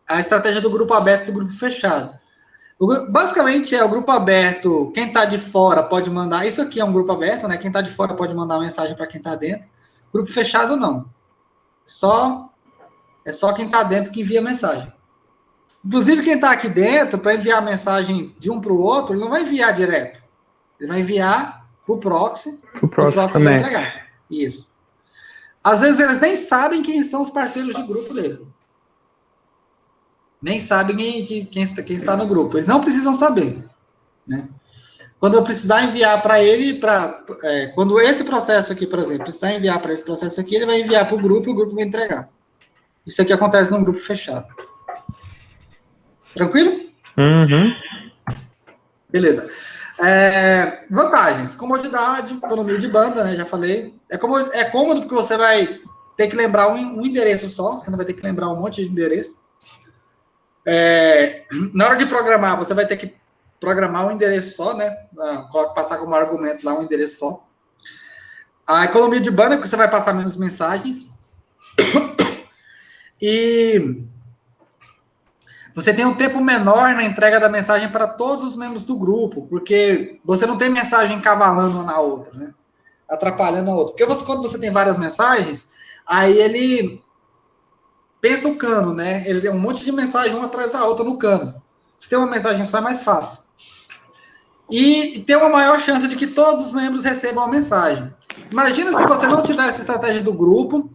[SPEAKER 1] a estratégia do grupo aberto e do grupo fechado. Basicamente, o grupo aberto, quem está de fora pode mandar, isso aqui é um grupo aberto, né? Quem está de fora pode mandar mensagem para quem está dentro. Grupo fechado, não. É só quem está dentro que envia mensagem. Inclusive, quem está aqui dentro, para enviar mensagem de um para o outro, ele não vai enviar direto. Ele vai enviar para o proxy. O proxy também vai entregar. Isso. Às vezes, eles nem sabem quem são os parceiros de grupo dele. Nem sabem quem está no grupo. Eles não precisam saber, né? Quando eu precisar enviar para ele, quando esse processo aqui, por exemplo, precisar enviar para esse processo aqui, ele vai enviar para o grupo e o grupo vai entregar. Isso aqui acontece num grupo fechado. Tranquilo?
[SPEAKER 2] Uhum.
[SPEAKER 1] Beleza. Vantagens, comodidade, economia de banda, né? Já falei. É cômodo porque você vai ter que lembrar um endereço só, você não vai ter que lembrar um monte de endereço. Na hora de programar, você vai ter que programar um endereço só, né? Passar como argumento lá um endereço só. A economia de banda, porque você vai passar menos mensagens. E você tem um tempo menor na entrega da mensagem para todos os membros do grupo, porque você não tem mensagem cavalando uma na outra, né? Atrapalhando a outra. Porque quando você tem várias mensagens, aí ele pensa o cano, né? Ele tem um monte de mensagem uma atrás da outra no cano. Se tem uma mensagem só, é mais fácil. E tem uma maior chance de que todos os membros recebam a mensagem. Imagina se você não tivesse estratégia do grupo,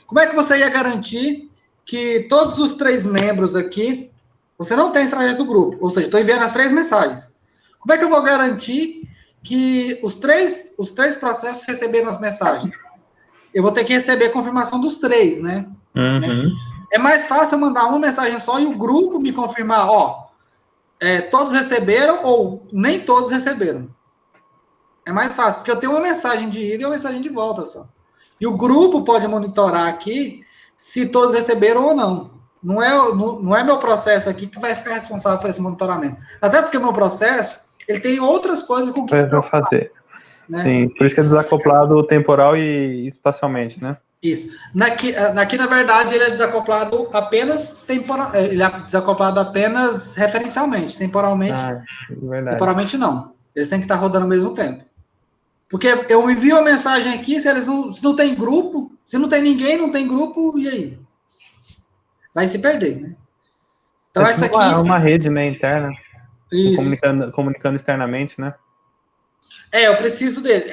[SPEAKER 1] como é que você ia garantir que todos os 3 membros aqui, você não tem estratégia do grupo, ou seja, estou enviando as 3 mensagens. Como é que eu vou garantir que os três processos receberam as mensagens? Eu vou ter que receber a confirmação dos 3, né?
[SPEAKER 2] Uhum.
[SPEAKER 1] É mais fácil eu mandar uma mensagem só e o grupo me confirmar, todos receberam ou nem todos receberam. É mais fácil, porque eu tenho uma mensagem de ida e uma mensagem de volta só. E o grupo pode monitorar aqui se todos receberam ou não. Não é meu processo aqui que vai ficar responsável por esse monitoramento. Até porque o meu processo, ele tem outras coisas com que se preocupar,
[SPEAKER 2] fazer.
[SPEAKER 1] Né?
[SPEAKER 2] Sim, por isso que é desacoplado temporal e espacialmente, né?
[SPEAKER 1] Isso. Aqui, na verdade, ele é desacoplado apenas ele é desacoplado apenas referencialmente, temporalmente. Temporalmente não. Eles têm que estar rodando ao mesmo tempo. Porque eu envio a mensagem aqui, se não tem grupo, se não tem ninguém, não tem grupo, e aí? Vai se perder, né? Então essa aqui...
[SPEAKER 2] É uma rede, né, interna. Comunicando externamente, né?
[SPEAKER 1] Eu preciso dele.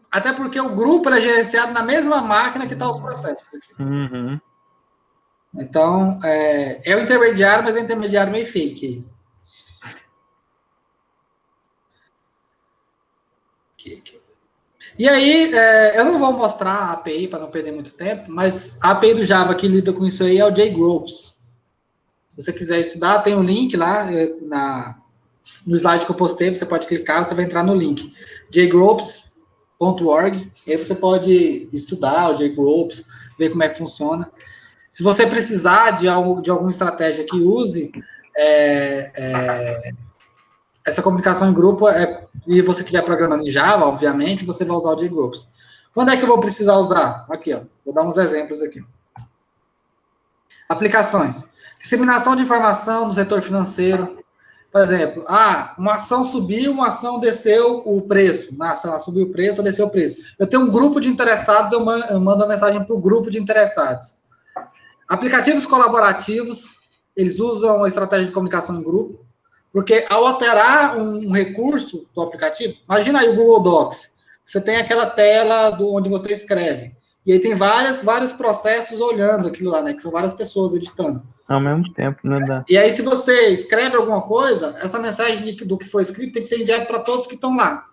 [SPEAKER 1] Até porque o grupo é gerenciado na mesma máquina que estão os processos aqui.
[SPEAKER 2] Uhum.
[SPEAKER 1] Então, é o intermediário, mas é um intermediário meio fake. Aqui. E aí, eu não vou mostrar a API para não perder muito tempo, mas a API do Java que lida com isso aí é o JGroups. Se você quiser estudar, tem um link lá no slide que eu postei, você pode clicar, você vai entrar no link jgroups.org, e aí você pode estudar o JGroups, ver como é que funciona. Se você precisar de alguma estratégia que use essa comunicação em grupo, e você estiver programando em Java, obviamente, você vai usar o JGroups. Quando é que eu vou precisar usar? Aqui, ó, vou dar uns exemplos aqui. Aplicações. Disseminação de informação no setor financeiro. Por exemplo, uma ação subiu, uma ação desceu o preço. Uma ação subiu o preço ou desceu o preço. Eu tenho um grupo de interessados, eu mando uma mensagem para o grupo de interessados. Aplicativos colaborativos, eles usam a estratégia de comunicação em grupo, porque ao alterar um recurso do aplicativo, imagina aí o Google Docs, você tem aquela tela onde você escreve, e aí tem vários processos olhando aquilo lá, né, que são várias pessoas editando.
[SPEAKER 2] Ao mesmo tempo, né?
[SPEAKER 1] E aí, se você escreve alguma coisa, essa mensagem do que foi escrito tem que ser enviada para todos que estão lá,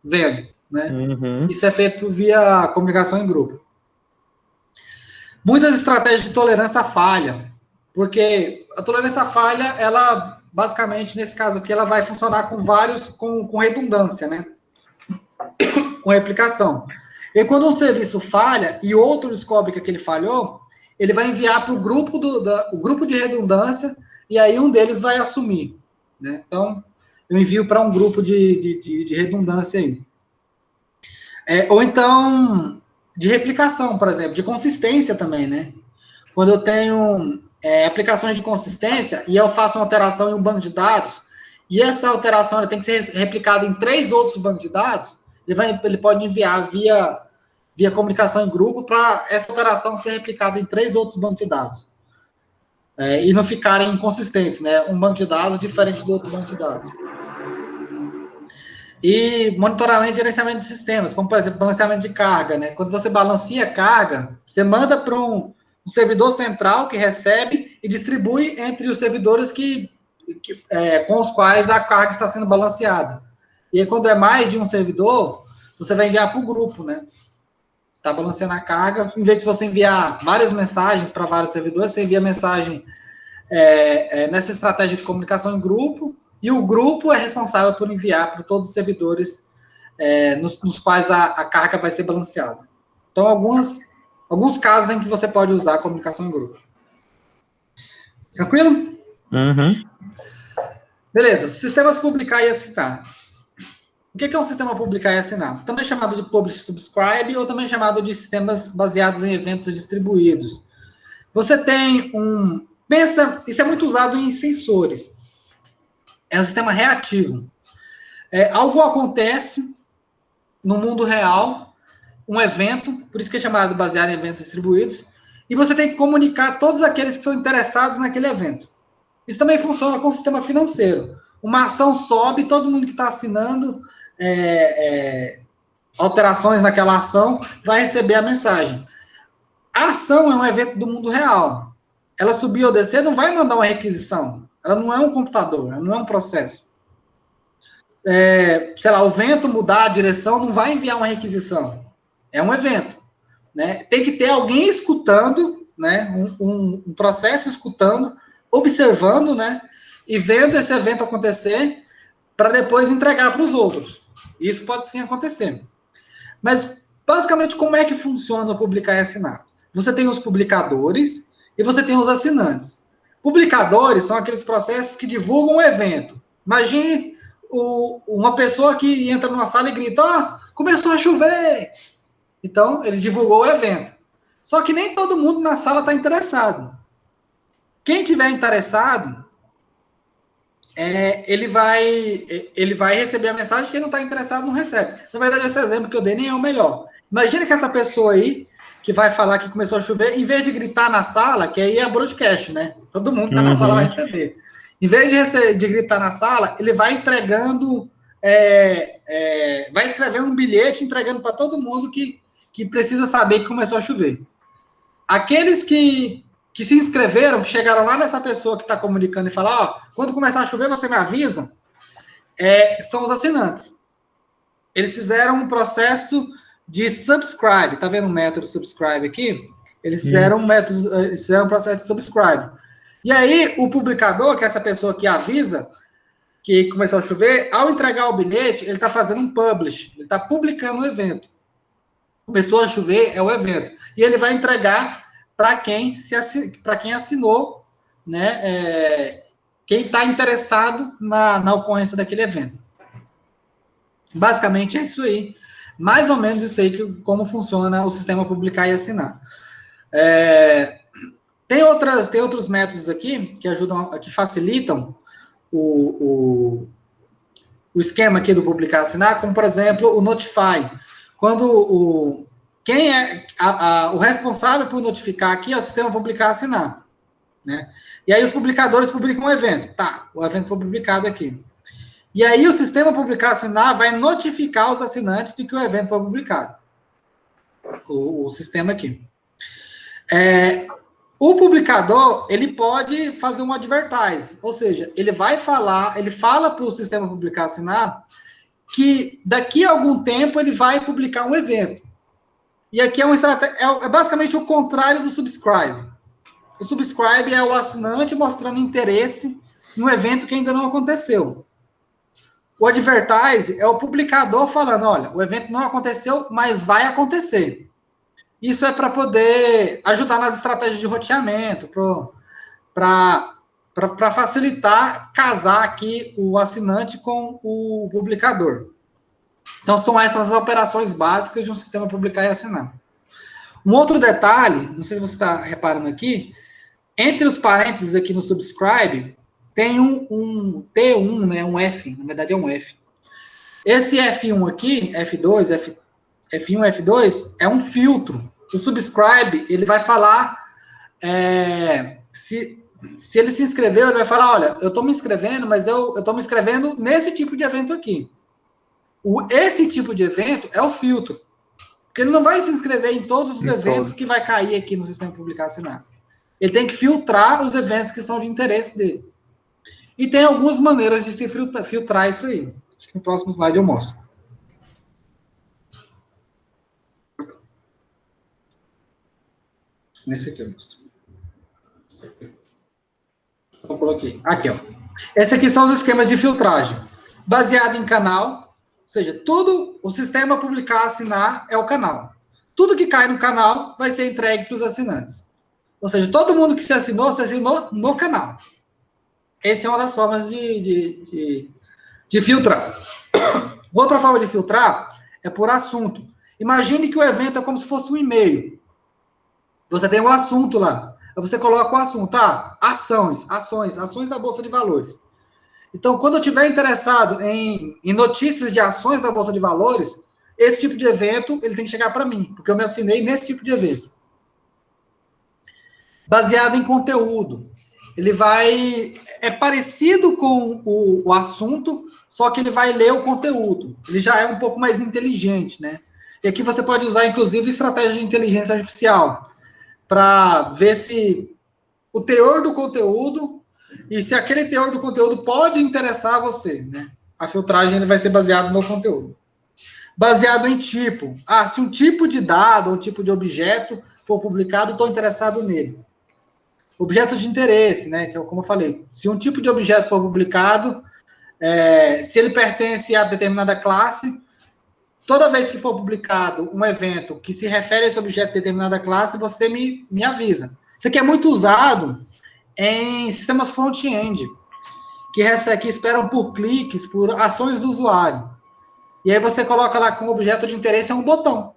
[SPEAKER 1] vendo, né?
[SPEAKER 2] Uhum.
[SPEAKER 1] Isso é feito via comunicação em grupo. Muitas estratégias de tolerância à falha, porque a tolerância à falha, ela, basicamente, nesse caso aqui, ela vai funcionar com redundância, né? Com replicação. E quando um serviço falha e outro descobre que ele falhou, ele vai enviar para o grupo de redundância e aí um deles vai assumir, né? Então, eu envio para um grupo de redundância aí. Ou então, de replicação, por exemplo, de consistência também, né? Quando eu tenho aplicações de consistência e eu faço uma alteração em um banco de dados, e essa alteração ela tem que ser replicada em 3 outros bancos de dados, ele pode enviar via comunicação em grupo para essa alteração ser replicada em 3 outros bancos de dados. E não ficarem inconsistentes, né? Um banco de dados diferente do outro banco de dados. E monitoramento e gerenciamento de sistemas, como, por exemplo, balanceamento de carga, né? Quando você balanceia a carga, você manda para um servidor central que recebe e distribui entre os servidores com os quais a carga está sendo balanceada. E aí, quando é mais de um servidor, você vai enviar para o grupo, né? Está balanceando a carga, em vez de você enviar várias mensagens para vários servidores, você envia mensagem nessa estratégia de comunicação em grupo, e o grupo é responsável por enviar para todos os servidores nos quais a carga vai ser balanceada. Então, alguns casos em que você pode usar a comunicação em grupo. Tranquilo?
[SPEAKER 2] Uhum.
[SPEAKER 1] Beleza. Sistemas publicar e assinar. O que é um sistema publicar e assinar? Também chamado de Publish Subscribe, ou também chamado de sistemas baseados em eventos distribuídos. Você tem isso é muito usado em sensores. É um sistema reativo. Algo acontece no mundo real, um evento, por isso que é chamado baseado em eventos distribuídos, e você tem que comunicar todos aqueles que são interessados naquele evento. Isso também funciona com o sistema financeiro. Uma ação sobe, todo mundo que está assinando alterações naquela ação vai receber a mensagem. A ação é um evento do mundo real. Ela subir ou descer não vai mandar uma requisição. Ela não é um computador, ela não é um processo. Sei lá, o vento mudar a direção não vai enviar uma requisição. É um evento. Né? Tem que ter alguém escutando, né? um processo escutando, observando, né? E vendo esse evento acontecer para depois entregar para os outros. Isso pode sim acontecer. Mas, basicamente, como é que funciona o publicar e assinar? Você tem os publicadores e você tem os assinantes. Publicadores são aqueles processos que divulgam o evento. Imagine uma pessoa que entra numa sala e grita: começou a chover! Então, ele divulgou o evento. Só que nem todo mundo na sala está interessado. Quem tiver interessado, ele vai receber a mensagem. Quem não está interessado não recebe. Na verdade, esse exemplo que eu dei nem é o melhor. Imagina que essa pessoa aí, que vai falar que começou a chover, em vez de gritar na sala, que aí é broadcast, né? Todo mundo que está na sala vai receber. Em vez de gritar na sala, ele vai entregando, vai escrevendo um bilhete, entregando para todo mundo que precisa saber que começou a chover. Aqueles que se inscreveram, que chegaram lá nessa pessoa que está comunicando e falar, quando começar a chover, você me avisa, são os assinantes. Eles fizeram um processo de subscribe, tá vendo o método subscribe aqui? Eles fizeram um processo de subscribe. E aí, o publicador, que é essa pessoa que avisa que começou a chover, ao entregar o bilhete, ele está fazendo um publish, ele está publicando o evento. Começou a chover, é o evento. E ele vai entregar para quem assinou, né? Quem está interessado na ocorrência daquele evento. Basicamente é isso aí. Mais ou menos isso aí como funciona o sistema publicar e assinar. Tem outros métodos aqui que ajudam, que facilitam o esquema aqui do publicar e assinar, como por exemplo o Notify. Quando quem é o responsável por notificar aqui é o sistema publicar e assinar, né? E aí os publicadores publicam um evento. Tá, o evento foi publicado aqui. E aí o sistema publicar e assinar vai notificar os assinantes de que o evento foi publicado. O sistema aqui. O publicador, ele pode fazer um advertise, ou seja, ele fala para o sistema publicar e assinar que daqui a algum tempo ele vai publicar um evento. E aqui é basicamente o contrário do subscribe. O subscribe é o assinante mostrando interesse em um evento que ainda não aconteceu. O advertise é o publicador falando, olha, o evento não aconteceu, mas vai acontecer. Isso é para poder ajudar nas estratégias de roteamento, para facilitar casar aqui o assinante com o publicador. Então, são essas as operações básicas de um sistema publicar e assinar. Um outro detalhe, não sei se você está reparando aqui, entre os parênteses aqui no subscribe, tem um T1, né, um F, na verdade é um F. Esse F1 aqui, F2, F1, F2, é um filtro. O subscribe, ele vai falar, se ele se inscreveu, ele vai falar, olha, eu estou me inscrevendo, mas eu estou me inscrevendo nesse tipo de evento aqui. Esse tipo de evento é o filtro. Porque ele não vai se inscrever em todos os eventos que vai cair aqui no sistema publicar assinar. Ele tem que filtrar os eventos que são de interesse dele. E tem algumas maneiras de se filtrar isso aí. Acho que no próximo slide eu mostro. Nesse aqui eu mostro. Eu coloquei. Aqui, ó. Esses aqui são os esquemas de filtragem. Baseado em canal, ou seja, tudo o sistema publicar, assinar é o canal. Tudo que cai no canal vai ser entregue para os assinantes. Ou seja, todo mundo que se assinou no canal. Essa é uma das formas de filtrar. Outra forma de filtrar é por assunto. Imagine que o evento é como se fosse um e-mail. Você tem um assunto lá. Aí você coloca o assunto, ações da Bolsa de Valores. Então, quando eu estiver interessado em notícias de ações da Bolsa de Valores, esse tipo de evento ele tem que chegar para mim, porque eu me assinei nesse tipo de evento. Baseado em conteúdo. Ele vai... É parecido com o assunto, só que ele vai ler o conteúdo. Ele já é um pouco mais inteligente, né? E aqui você pode usar, inclusive, estratégia de inteligência artificial para ver se o teor do conteúdo e se aquele teor do conteúdo pode interessar você, né? A filtragem ele vai ser baseado no conteúdo. Baseado em tipo. Se um tipo de dado ou um tipo de objeto for publicado, estou interessado nele. Objeto de interesse, né? Que é como eu falei. Se um tipo de objeto for publicado, se ele pertence a determinada classe, toda vez que for publicado um evento que se refere a esse objeto de determinada classe, você me avisa. Isso aqui é muito usado em sistemas front-end, que esperam por cliques, por ações do usuário. E aí você coloca lá com o objeto de interesse um botão.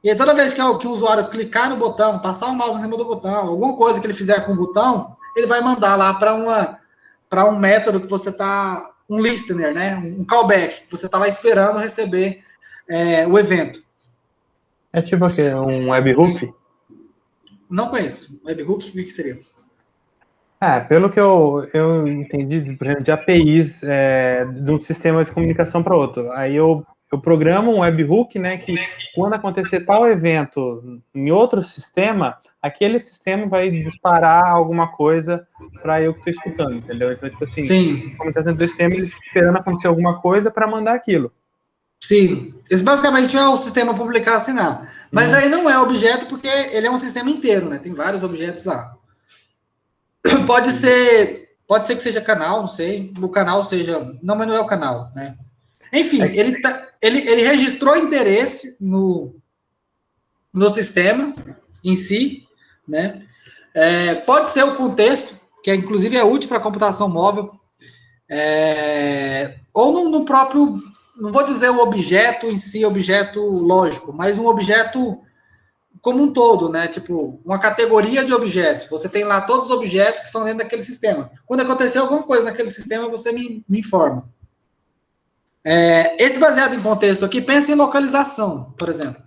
[SPEAKER 1] E aí toda vez que o usuário clicar no botão, passar o mouse em cima do botão, alguma coisa que ele fizer com o botão, ele vai mandar lá para um método que você está... Um listener, né? Um callback, que você está lá esperando receber o evento.
[SPEAKER 2] É tipo o quê? Um webhook?
[SPEAKER 1] Não conheço. Webhook, o que seria?
[SPEAKER 2] Pelo que eu entendi, por exemplo, de APIs de um sistema de comunicação para outro. Aí eu programo um webhook, né, que quando acontecer tal evento em outro sistema, aquele sistema vai disparar alguma coisa para eu que estou escutando, entendeu? Então, tipo assim,
[SPEAKER 1] Sim.
[SPEAKER 2] a comunicação do sistema esperando acontecer alguma coisa para mandar aquilo.
[SPEAKER 1] Sim. Esse basicamente é o sistema publicar assinar. Mas aí não é objeto porque ele é um sistema inteiro, né? Tem vários objetos lá. Pode ser que seja canal, não sei. O canal seja... Não, mas não é o canal, né? Enfim, ele registrou interesse no sistema em si, né? Pode ser o contexto, que inclusive é útil para a computação móvel, ou no próprio... Não vou dizer o objeto em si, objeto lógico, mas um objeto como um todo, né? Tipo, uma categoria de objetos. Você tem lá todos os objetos que estão dentro daquele sistema. Quando acontecer alguma coisa naquele sistema, você me informa. Esse baseado em contexto aqui, pensa em localização, por exemplo.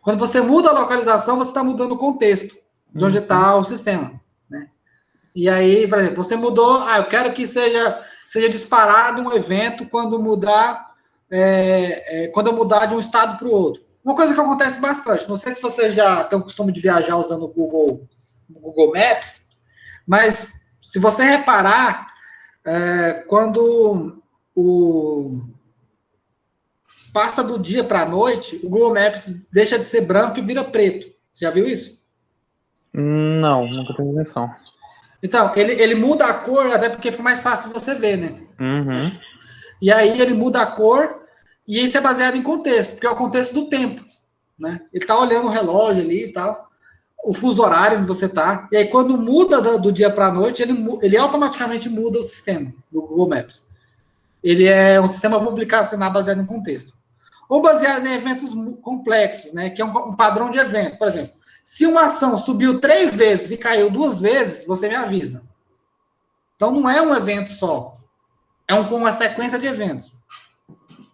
[SPEAKER 1] Quando você muda a localização, você está mudando o contexto de onde está o sistema, né? E aí, por exemplo, você mudou, eu quero que seja disparado um evento quando mudar, quando eu mudar de um estado para o outro. Uma coisa que acontece bastante, não sei se você já tem o costume de viajar usando o Google Maps, mas se você reparar, quando passa do dia para a noite, o Google Maps deixa de ser branco e vira preto. Você já viu isso?
[SPEAKER 2] Não, nunca tenho atenção.
[SPEAKER 1] Então, ele muda a cor, até porque fica mais fácil você ver, né?
[SPEAKER 2] Uhum.
[SPEAKER 1] E aí ele muda a cor, e isso é baseado em contexto, porque é o contexto do tempo, né? Ele tá olhando o relógio ali e tal, o fuso horário onde você tá, e aí quando muda do dia para a noite, ele automaticamente muda o sistema do Google Maps. Ele é um sistema publicar assinar baseado em contexto. Ou baseado em eventos complexos, né? Que é um padrão de evento. Por exemplo, se uma ação subiu 3 vezes e caiu 2 vezes, você me avisa. Então não é um evento só. É uma sequência de eventos.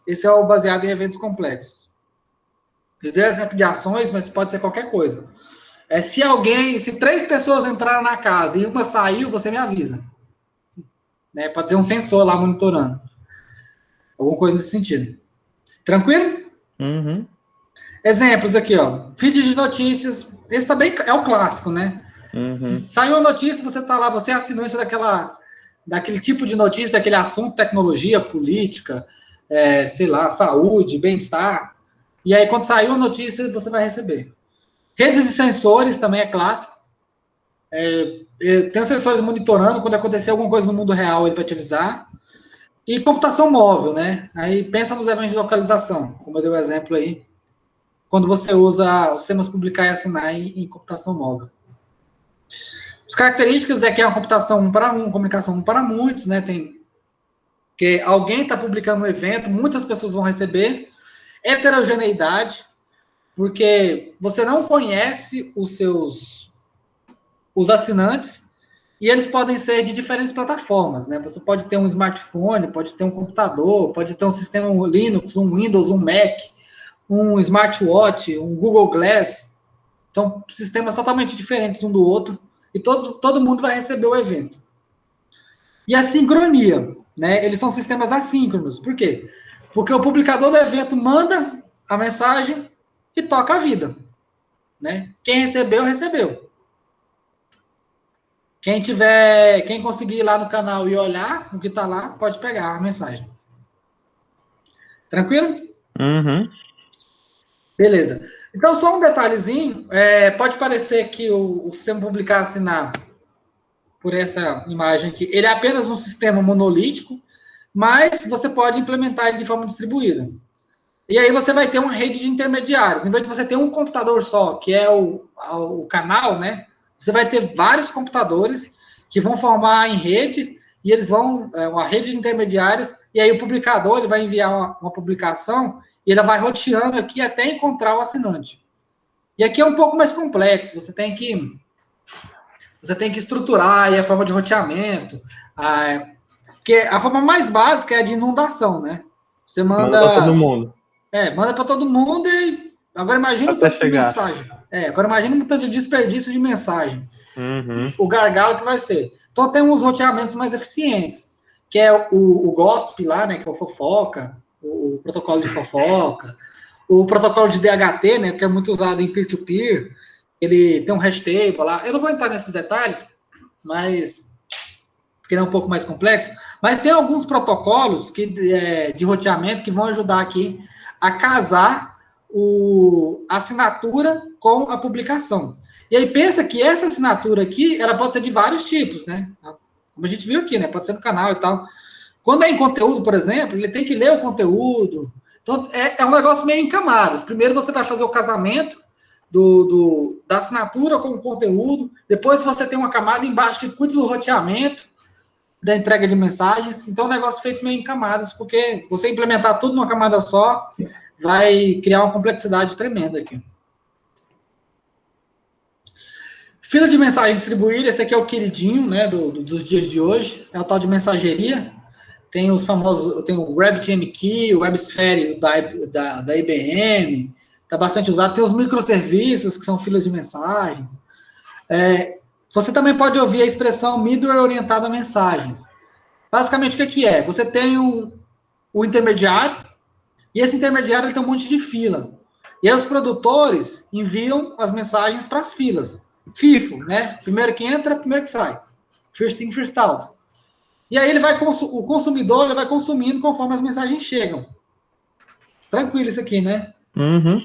[SPEAKER 1] Esse é o baseado em eventos complexos. Eu dei exemplo de ações, mas pode ser qualquer coisa. Se 3 pessoas entraram na casa e uma saiu, você me avisa. Né? Pode ser um sensor lá monitorando. Alguma coisa nesse sentido. Tranquilo?
[SPEAKER 2] Uhum.
[SPEAKER 1] Exemplos aqui, ó. Feed de notícias. Esse também é o clássico, né?
[SPEAKER 2] Uhum.
[SPEAKER 1] Saiu a notícia, você tá lá, você é assinante daquele tipo de notícia, daquele assunto, tecnologia, política, sei lá, saúde, bem-estar. E aí, quando saiu a notícia, você vai receber. Redes de sensores também é clássico. Tem os sensores monitorando, quando acontecer alguma coisa no mundo real, ele vai te avisar. E computação móvel, né? Aí pensa nos eventos de localização, como eu dei o exemplo aí, quando você usa os sistemas publicar e assinar em computação móvel. As características é que é uma computação um para um, comunicação um para muitos, né? Porque alguém está publicando um evento, muitas pessoas vão receber. Heterogeneidade, porque você não conhece os assinantes e eles podem ser de diferentes plataformas, né? Você pode ter um smartphone, pode ter um computador, pode ter um sistema Linux, um Windows, um Mac, um smartwatch, um Google Glass. São sistemas totalmente diferentes um do outro e todo mundo vai receber o evento. E a sincronia, né? Eles são sistemas assíncronos. Por quê? Porque o publicador do evento manda a mensagem e toca a vida, né? Quem recebeu, recebeu. Quem conseguir ir lá no canal e olhar o que está lá, pode pegar a mensagem. Tranquilo?
[SPEAKER 2] Uhum.
[SPEAKER 1] Beleza. Então, só um detalhezinho. Pode parecer que o sistema publicar assinar, por essa imagem aqui, ele é apenas um sistema monolítico, mas você pode implementar ele de forma distribuída. E aí você vai ter uma rede de intermediários. Em vez de você ter um computador só, que é o canal, né? Você vai ter vários computadores que vão formar em rede, e eles vão, uma rede de intermediários, e aí o publicador ele vai enviar uma publicação, e ele vai roteando aqui até encontrar o assinante. E aqui é um pouco mais complexo, você tem que estruturar aí a forma de roteamento, porque a forma mais básica é a de inundação, né? Você
[SPEAKER 2] Manda para todo mundo.
[SPEAKER 1] manda para todo mundo e agora imagina o tanto de mensagem. Agora imagina o tanto de desperdício de mensagem.
[SPEAKER 2] Uhum.
[SPEAKER 1] O gargalo que vai ser. Então tem uns roteamentos mais eficientes, que é o GOSP lá, né, que é o fofoca, o protocolo de fofoca, o protocolo de DHT, né, que é muito usado em peer-to-peer, ele tem um hash table lá. Eu não vou entrar nesses detalhes, mas porque ele é um pouco mais complexo, mas tem alguns protocolos de roteamento que vão ajudar aqui a casar a assinatura com a publicação. E aí pensa que essa assinatura aqui, ela pode ser de vários tipos, né? Como a gente viu aqui, né? Pode ser no canal e tal. Quando é em conteúdo, por exemplo, ele tem que ler o conteúdo. Então, é um negócio meio em camadas. Primeiro você vai fazer o casamento da assinatura com o conteúdo. Depois você tem uma camada embaixo que cuida do roteamento, da entrega de mensagens. Então, é um negócio feito meio em camadas, porque você implementar tudo numa camada só vai criar uma complexidade tremenda aqui. Fila de mensagem distribuída, esse aqui é o queridinho, né, dos dias de hoje, é o tal de mensageria. Tem os famosos, tem o RabbitMQ, o WebSphere da IBM, está bastante usado. Tem os microserviços, que são filas de mensagens. Você também pode ouvir a expressão middleware orientado a mensagens. Basicamente, o que é? Você tem o intermediário, e esse intermediário ele tem um monte de fila. E aí os produtores enviam as mensagens para as filas. FIFO, né? Primeiro que entra, primeiro que sai. First in, first out. E aí o consumidor ele vai consumindo conforme as mensagens chegam. Tranquilo isso aqui, né?
[SPEAKER 2] Uhum.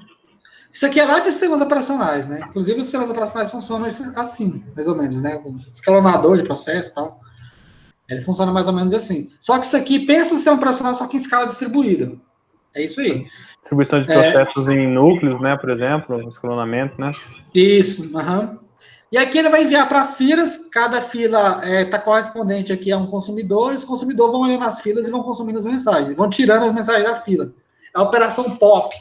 [SPEAKER 1] Isso aqui é lá de sistemas operacionais, né? Inclusive os sistemas operacionais funcionam assim, mais ou menos, né? Com escalonador de processo e tal. Ele funciona mais ou menos assim. Só que isso aqui, pensa o sistema operacional só que em escala distribuída. É isso aí.
[SPEAKER 2] Distribuição de processos em núcleos, né? Por exemplo, escalonamento, né?
[SPEAKER 1] Isso, uhum. E aqui ele vai enviar para as filas, cada fila está correspondente aqui a um consumidor, e os consumidores vão olhando as filas e vão consumindo as mensagens, vão tirando as mensagens da fila. A operação POP,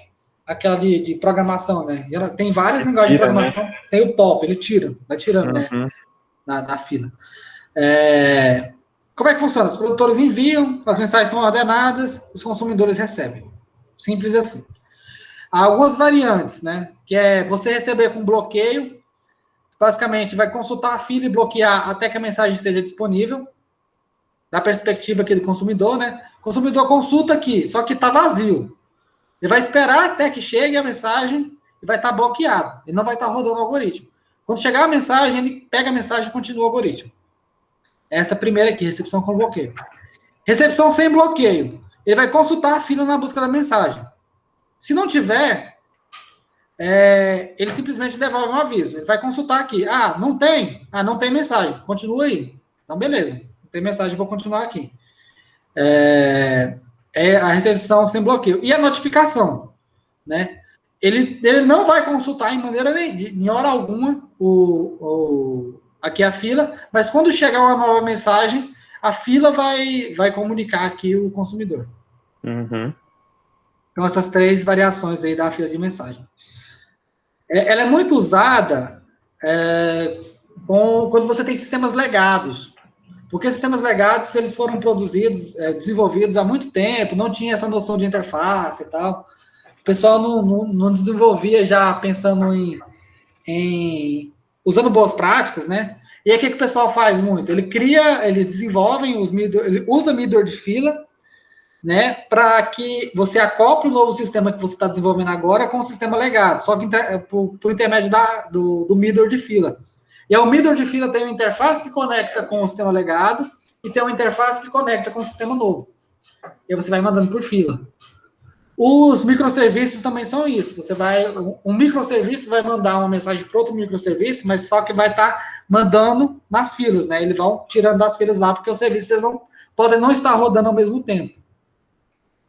[SPEAKER 1] aquela de programação, né? E ela tem várias linguagens de programação, né? Tem o POP, ele tira, vai tirando, né? Da fila. Como é que funciona? Os produtores enviam, as mensagens são ordenadas, os consumidores recebem. Simples assim. Há algumas variantes, né? Que é você receber com bloqueio, basicamente vai consultar a fila e bloquear até que a mensagem esteja disponível, da perspectiva aqui do consumidor, né? O consumidor consulta aqui, só que está vazio. Ele vai esperar até que chegue a mensagem e vai estar bloqueado. Ele não vai estar rodando o algoritmo. Quando chegar a mensagem, ele pega a mensagem e continua o algoritmo. Essa primeira aqui, recepção com bloqueio. Recepção sem bloqueio. Ele vai consultar a fila na busca da mensagem. Se não tiver, ele simplesmente devolve um aviso. Ele vai consultar aqui. Não tem? Não tem mensagem. Continua aí. Então, beleza. Não tem mensagem, vou continuar aqui. É a recepção sem bloqueio. E a notificação, né? Ele não vai consultar em hora alguma aqui a fila, mas quando chegar uma nova mensagem, a fila vai comunicar aqui o consumidor.
[SPEAKER 2] Uhum.
[SPEAKER 1] Então, essas 3 variações aí da fila de mensagem. Ela é muito usada quando você tem sistemas legados. Porque sistemas legados, eles foram produzidos, desenvolvidos há muito tempo, não tinha essa noção de interface e tal. O pessoal não desenvolvia já pensando usando boas práticas, né? E aí o que o pessoal faz muito? Eles desenvolvem ele usa middleware de fila, né? Para que você acople o novo sistema que você está desenvolvendo agora com o sistema legado, só que por intermédio do middleware de fila. E o middleware de fila tem uma interface que conecta com o sistema legado e tem uma interface que conecta com o sistema novo. E aí você vai mandando por fila. Os microserviços também são isso. Um microserviço vai mandar uma mensagem para outro microserviço, mas só que vai estar mandando nas filas, né? Eles vão tirando das filas lá, porque os serviços podem não estar rodando ao mesmo tempo.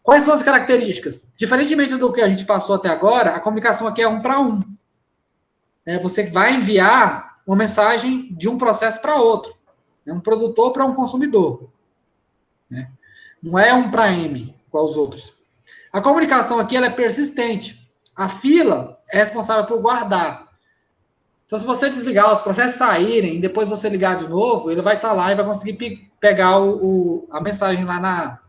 [SPEAKER 1] Quais são as características? Diferentemente do que a gente passou até agora, a comunicação aqui é 1 para 1. Você vai enviar uma mensagem de um processo para outro. Um produtor para um consumidor. Não é 1 para M, igual os outros. A comunicação aqui ela é persistente. A fila é responsável por guardar. Então, se você desligar, os processos saírem, e depois você ligar de novo, ele vai estar lá e vai conseguir pegar a mensagem lá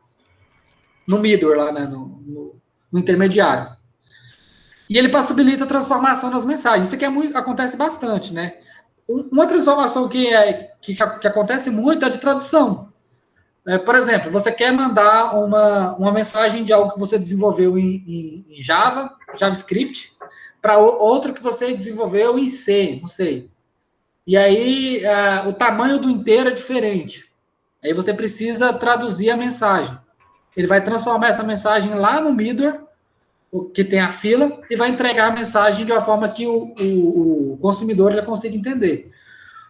[SPEAKER 1] no middleware, lá no intermediário. E ele possibilita a transformação das mensagens. Isso aqui acontece bastante, né? Uma transformação que acontece muito é de tradução. Por exemplo, você quer mandar uma mensagem de algo que você desenvolveu em Java, JavaScript, para outro que você desenvolveu em C, não sei. E aí, o tamanho do inteiro é diferente. Aí você precisa traduzir a mensagem. Ele vai transformar essa mensagem lá no middleware, que tem a fila, e vai entregar a mensagem de uma forma que o consumidor ele consiga entender.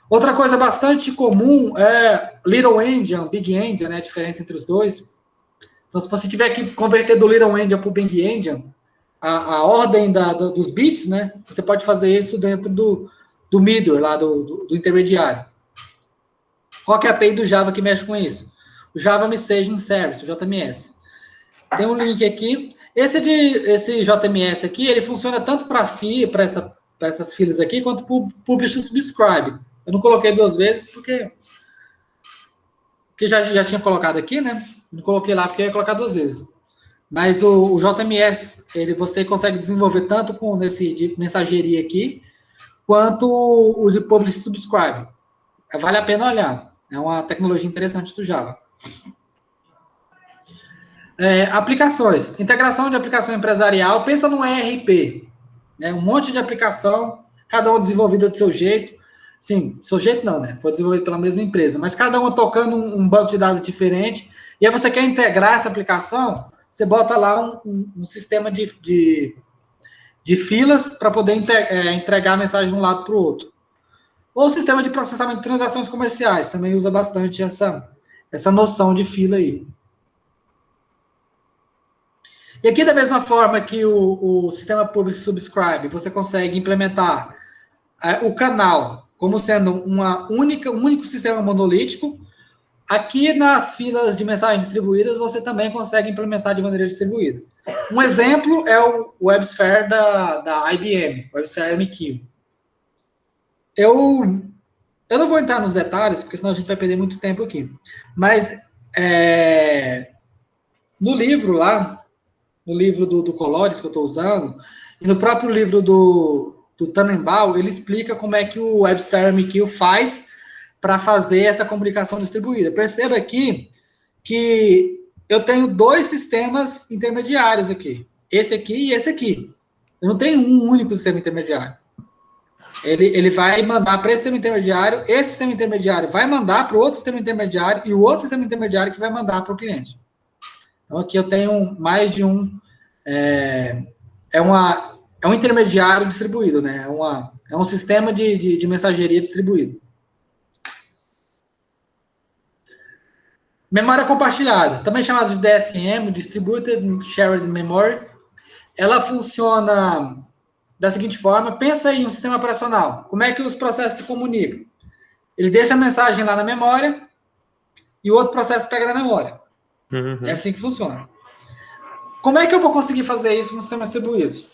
[SPEAKER 1] Outra coisa bastante comum é Little Endian, Big Endian, né? A diferença entre os dois. Então, se você tiver que converter do Little Endian para o Big Endian, a ordem dos bits, né? Você pode fazer isso dentro do middleware, lá do intermediário. Qual que é a API do Java que mexe com isso? O Java Messaging Service, o JMS. Tem um link aqui. Esse JMS aqui, ele funciona tanto para essas filas aqui, quanto para o Publish Subscribe. Eu não coloquei 2 vezes, porque já tinha colocado aqui, né? Não coloquei lá, porque eu ia colocar 2 vezes. Mas o JMS, você consegue desenvolver tanto com esse de mensageria aqui, quanto o de Publish Subscribe. Vale a pena olhar. É uma tecnologia interessante do Java. Aplicações. Integração de aplicação empresarial. Pensa num ERP. Né? Um monte de aplicação, cada uma desenvolvida do seu jeito. Sim, do seu jeito não, né? Foi desenvolvido pela mesma empresa. Mas cada uma tocando um banco de dados diferente. E aí você quer integrar essa aplicação, você bota lá um sistema de filas para poder entregar a mensagem de um lado para o outro. Ou sistema de processamento de transações comerciais. Também usa bastante essa noção de fila aí. E aqui, da mesma forma que o sistema Publish Subscribe, você consegue implementar o canal como sendo um único sistema monolítico. Aqui, nas filas de mensagens distribuídas, você também consegue implementar de maneira distribuída. Um exemplo é o WebSphere da IBM, o WebSphere MQ. Eu não vou entrar nos detalhes, porque senão a gente vai perder muito tempo aqui. Mas, no livro lá, no livro do Colores que eu estou usando, e no próprio livro do Tannenbaum, ele explica como é que o WebSphere MQ faz para fazer essa comunicação distribuída. Perceba aqui que eu tenho 2 sistemas intermediários aqui. Esse aqui e esse aqui. Eu não tenho um único sistema intermediário. Ele vai mandar para esse sistema intermediário vai mandar para o outro sistema intermediário, e o outro sistema intermediário que vai mandar para o cliente. Então, aqui eu tenho mais de um... É é um intermediário distribuído, né? É um sistema de mensageria distribuído. Memória compartilhada, também chamada de DSM, Distributed Shared Memory. Ela funciona da seguinte forma: pensa em um sistema operacional. Como é que os processos se comunicam? Ele deixa a mensagem lá na memória e o outro processo pega da memória.
[SPEAKER 2] Uhum.
[SPEAKER 1] É assim que funciona. Como é que eu vou conseguir fazer isso nos sistemas distribuídos?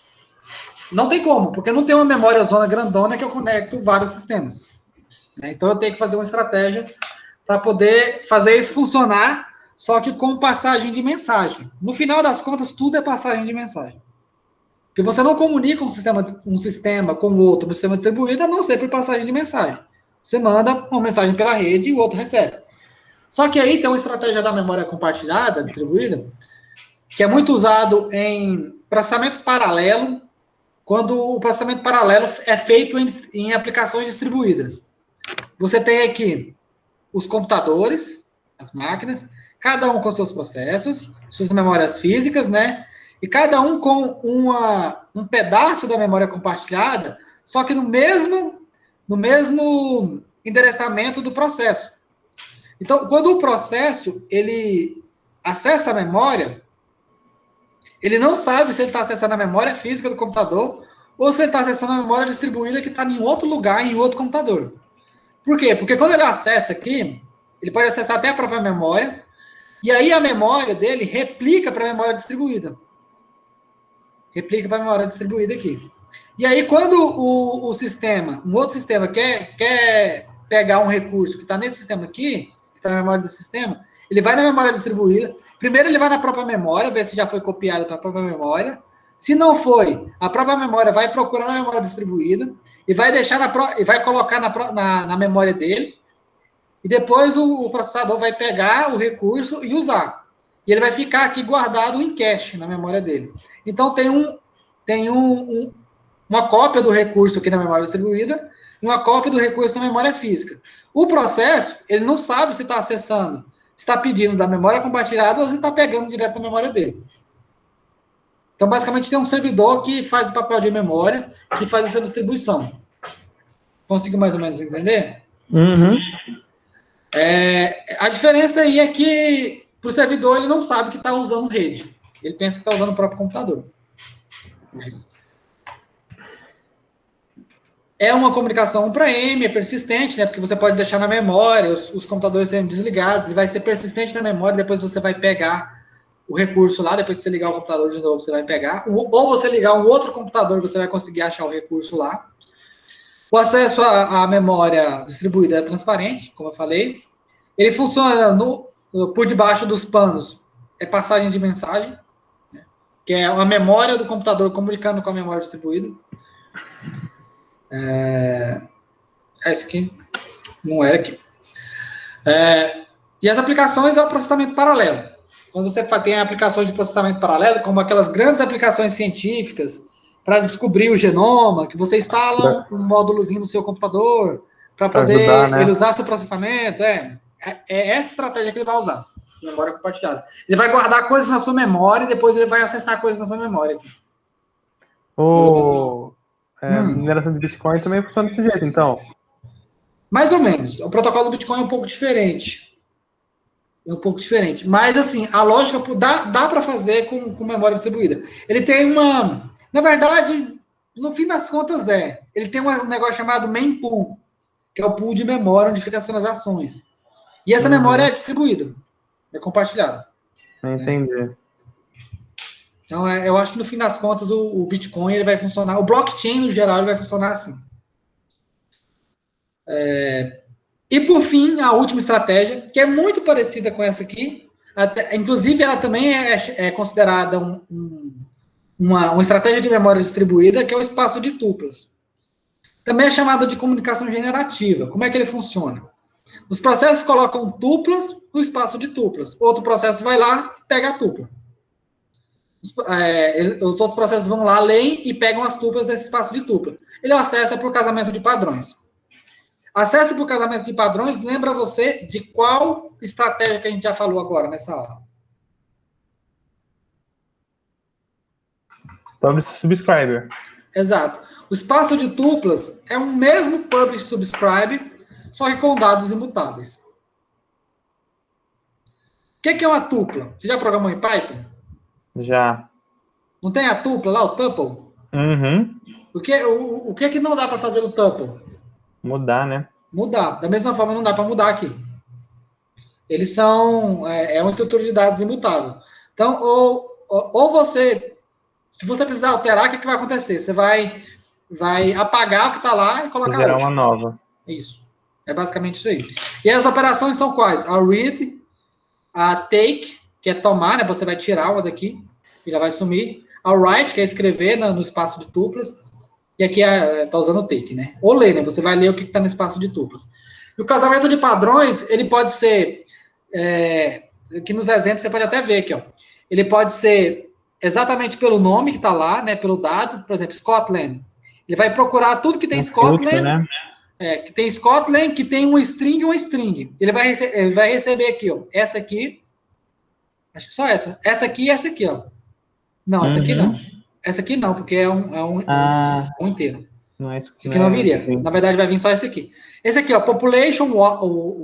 [SPEAKER 1] Não tem como, porque não tem uma memória zona grandona que eu conecto vários sistemas. Então eu tenho que fazer uma estratégia para poder fazer isso funcionar, só que com passagem de mensagem. No final das contas, tudo é passagem de mensagem. Porque você não comunica um sistema com o outro no sistema distribuído, a não ser por passagem de mensagem. Você manda uma mensagem pela rede e o outro recebe. Só que aí tem uma estratégia da memória compartilhada, distribuída, que é muito usado em processamento paralelo, quando o processamento paralelo é feito em aplicações distribuídas. Você tem aqui os computadores, as máquinas, cada um com seus processos, suas memórias físicas, né? E cada um com um pedaço da memória compartilhada, só que no mesmo endereçamento do processo. Então, quando o processo ele acessa a memória, ele não sabe se ele está acessando a memória física do computador ou se ele está acessando a memória distribuída que está em outro lugar, em outro computador. Por quê? Porque quando ele acessa aqui, ele pode acessar até a própria memória, e aí a memória dele replica para a memória distribuída. Replica para a memória distribuída aqui. E aí, quando um outro sistema quer pegar um recurso que está nesse sistema aqui, que está na memória desse sistema, ele vai na memória distribuída. Primeiro ele vai na própria memória, ver se já foi copiado para a própria memória. Se não foi, a própria memória vai procurar na memória distribuída e vai deixar e vai colocar na memória dele. E depois o processador vai pegar o recurso e usar. E ele vai ficar aqui guardado em cache na memória dele. Então tem uma cópia do recurso aqui na memória distribuída e uma cópia do recurso na memória física. O processo, ele não sabe se está acessando, se está pedindo da memória compartilhada ou se está pegando direto da memória dele. Então, basicamente, tem um servidor que faz o papel de memória, que faz essa distribuição. Conseguiu mais ou menos entender?
[SPEAKER 2] Uhum.
[SPEAKER 1] A diferença aí é que para o servidor ele não sabe que está usando rede. Ele pensa que está usando o próprio computador. É uma comunicação 1 para M, é persistente, né? Porque você pode deixar na memória, os computadores serem desligados, e vai ser persistente na memória, depois você vai pegar o recurso lá, depois que você ligar o computador de novo, você vai pegar. Ou você ligar um outro computador, você vai conseguir achar o recurso lá. O acesso à memória distribuída é transparente, como eu falei. Ele funciona por debaixo dos panos. É passagem de mensagem, né? Que é a memória do computador comunicando com a memória distribuída. Isso aqui não era aqui. E as aplicações é o processamento paralelo. Quando você tem aplicações de processamento paralelo, como aquelas grandes aplicações científicas para descobrir o genoma, que você instala um módulozinho no seu computador para poder ajudar, né? Ele usar seu processamento. É essa estratégia que ele vai usar, memória compartilhada. Ele vai guardar coisas na sua memória e depois ele vai acessar coisas na sua memória.
[SPEAKER 2] Mineração de Bitcoin também funciona desse jeito, então.
[SPEAKER 1] Mais ou menos. O protocolo do Bitcoin é um pouco diferente. Mas, assim, a lógica dá para fazer com memória distribuída. Ele tem uma... Na verdade, no fim das contas, ele tem um negócio chamado mempool, que é o pool de memória onde ficam as transações. E essa memória é distribuída, é compartilhada.
[SPEAKER 2] Entendi.
[SPEAKER 1] Né? Então, eu acho que no fim das contas, o Bitcoin ele vai funcionar, o blockchain, no geral, ele vai funcionar assim. E, por fim, a última estratégia, que é muito parecida com essa aqui, inclusive ela também é considerada uma estratégia de memória distribuída, que é o espaço de tuplas. Também é chamada de comunicação generativa. Como é que ele funciona? Os processos colocam tuplas no espaço de tuplas. Outro processo vai lá e pega a tupla. Os outros processos vão lá, leem e pegam as tuplas desse espaço de tupla. Ele acessa por casamento de padrões. Acesso por casamento de padrões lembra você de qual estratégia que a gente já falou agora nessa aula?
[SPEAKER 2] Subscriber.
[SPEAKER 1] Exato. O espaço de tuplas é o mesmo publish subscribe, só que com dados imutáveis. O que é uma tupla? Você já programou em Python?
[SPEAKER 2] Já.
[SPEAKER 1] Não tem a tupla lá, o tuple?
[SPEAKER 2] Uhum.
[SPEAKER 1] O que é que não dá para fazer no tuple?
[SPEAKER 2] Mudar, né?
[SPEAKER 1] Mudar. Da mesma forma, não dá para mudar aqui. Eles são... É uma estrutura de dados imutável. Então, ou você... Se você precisar alterar, o que vai acontecer? Você vai apagar o que está lá e colocar
[SPEAKER 2] Gerar
[SPEAKER 1] outro.
[SPEAKER 2] uma nova.
[SPEAKER 1] Isso. É basicamente isso aí. E as operações são quais? A read, a take, que é tomar, né? Você vai tirar uma daqui e ela vai sumir. A write, que é escrever no espaço de tuplas. E aqui está usando o take, né? Ou ler, né? Você vai ler o que está no espaço de tuplas. E o casamento de padrões, ele pode ser... aqui nos exemplos, você pode até ver aqui, ó. Ele pode ser exatamente pelo nome que está lá, né? Pelo dado. Por exemplo, Scotland. Ele vai procurar tudo que tem Scotland...
[SPEAKER 2] Filtro, né?
[SPEAKER 1] Que tem Scotland, que tem um string e uma string. Ele vai receber aqui, ó. Essa aqui. Acho que só essa. Essa aqui e essa aqui, ó. Não, essa aqui não. Essa aqui não, porque é um inteiro.
[SPEAKER 2] Não é isso.
[SPEAKER 1] Esse aqui não viria. Na verdade, vai vir só esse aqui. Esse aqui, ó. Population,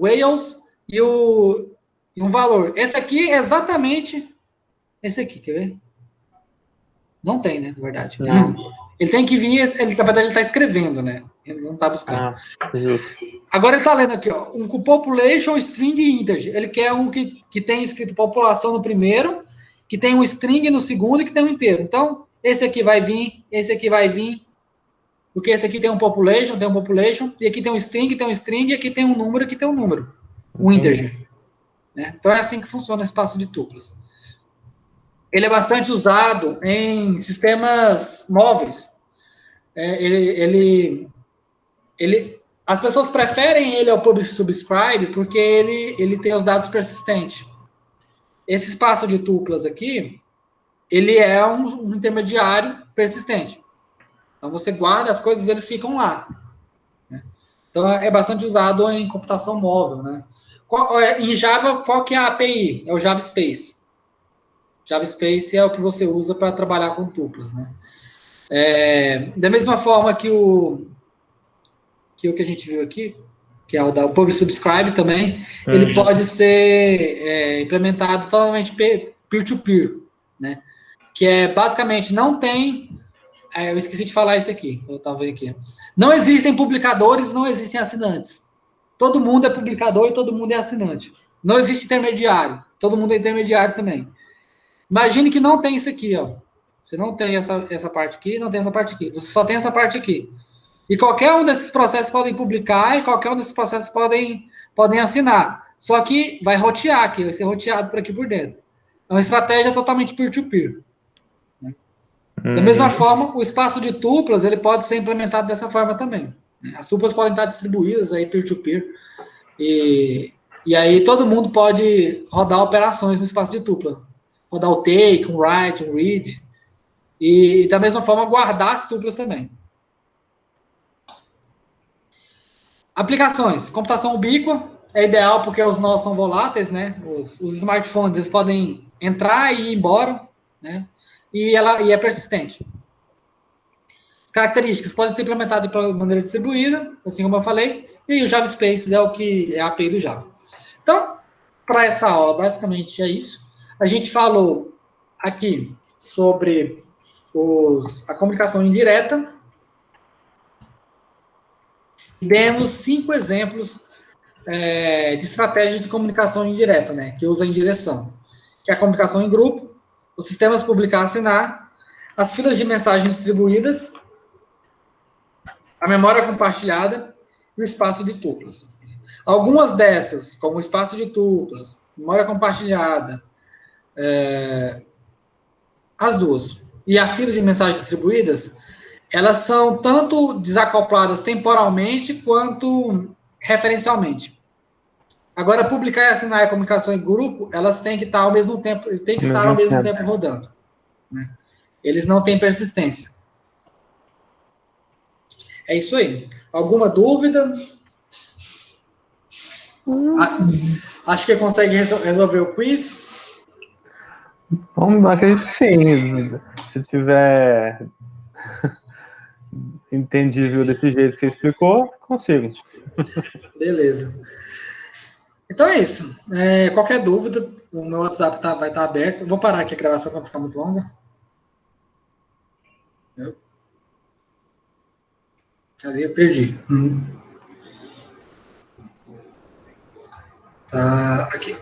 [SPEAKER 1] Wales e um valor. Esse aqui é exatamente esse aqui, quer ver? Não tem, né? Na verdade.
[SPEAKER 2] Não.
[SPEAKER 1] Ele tem que vir, na verdade, ele está escrevendo, né? Ele não está buscando.
[SPEAKER 2] Justo.
[SPEAKER 1] Agora ele está lendo aqui, ó, um com population, string e integer. Ele quer um que tem escrito população no primeiro, que tem um string no segundo e que tem um inteiro. Então, esse aqui vai vir, porque esse aqui tem um population, e aqui tem um string, e aqui tem um número, um integer. Né? Então é assim que funciona o espaço de tuplas. Ele é bastante usado em sistemas móveis. As pessoas preferem ele ao publish subscribe porque ele tem os dados persistentes. Esse espaço de tuplas aqui, ele é um intermediário persistente. Então você guarda as coisas, eles ficam lá. Né? Então é bastante usado em computação móvel, né? Em Java, qual que é a API? É o JavaSpace. JavaSpace é o que você usa para trabalhar com tuplas, né? Da mesma forma que o que a gente viu aqui, que é o da Publish Subscribe também, ele pode ser implementado totalmente peer-to-peer, né? Que é, basicamente, não tem... eu esqueci de falar isso aqui, eu estava vendo aqui. Não existem publicadores, não existem assinantes. Todo mundo é publicador e todo mundo é assinante. Não existe intermediário, todo mundo é intermediário também. Imagine que não tem isso aqui, ó. Você não tem essa parte aqui, não tem essa parte aqui. Você só tem essa parte aqui. E qualquer um desses processos podem publicar e qualquer um desses processos podem assinar. Só que vai rotear aqui, vai ser roteado por aqui por dentro. É uma estratégia totalmente peer-to-peer. Né? Da mesma forma, o espaço de tuplas ele pode ser implementado dessa forma também. Né? As tuplas podem estar distribuídas aí peer-to-peer. E aí todo mundo pode rodar operações no espaço de tupla. Rodar o take, um write, um read. E da mesma forma guardar as tuplas também. Aplicações. Computação ubíqua é ideal porque os nós são voláteis, né? Os smartphones eles podem entrar e ir embora, né? E é persistente. As características podem ser implementadas de maneira distribuída, assim como eu falei, e o JavaSpace é a API do Java. Então, para essa aula, basicamente é isso. A gente falou aqui sobre a comunicação indireta. Demos 5 exemplos de estratégias de comunicação indireta, né, que usa indireção, que é a comunicação em grupo, os sistemas publicar-assinar, as filas de mensagens distribuídas, a memória compartilhada e o espaço de tuplas. Algumas dessas, como o espaço de tuplas, memória compartilhada, as duas, e a fila de mensagens distribuídas, elas são tanto desacopladas temporalmente quanto referencialmente. Agora, publicar e assinar a comunicação em grupo, elas têm que estar ao mesmo tempo, rodando. Né? Eles não têm persistência. É isso aí. Alguma dúvida? Acho que consegue resolver o quiz.
[SPEAKER 2] Acredito que sim. Se tiver entendível desse jeito que você explicou, consigo.
[SPEAKER 1] Beleza. Então é isso. Qualquer dúvida, o meu WhatsApp vai estar aberto. Vou parar aqui a gravação para não ficar muito longa. Cadê? Eu perdi. Tá aqui.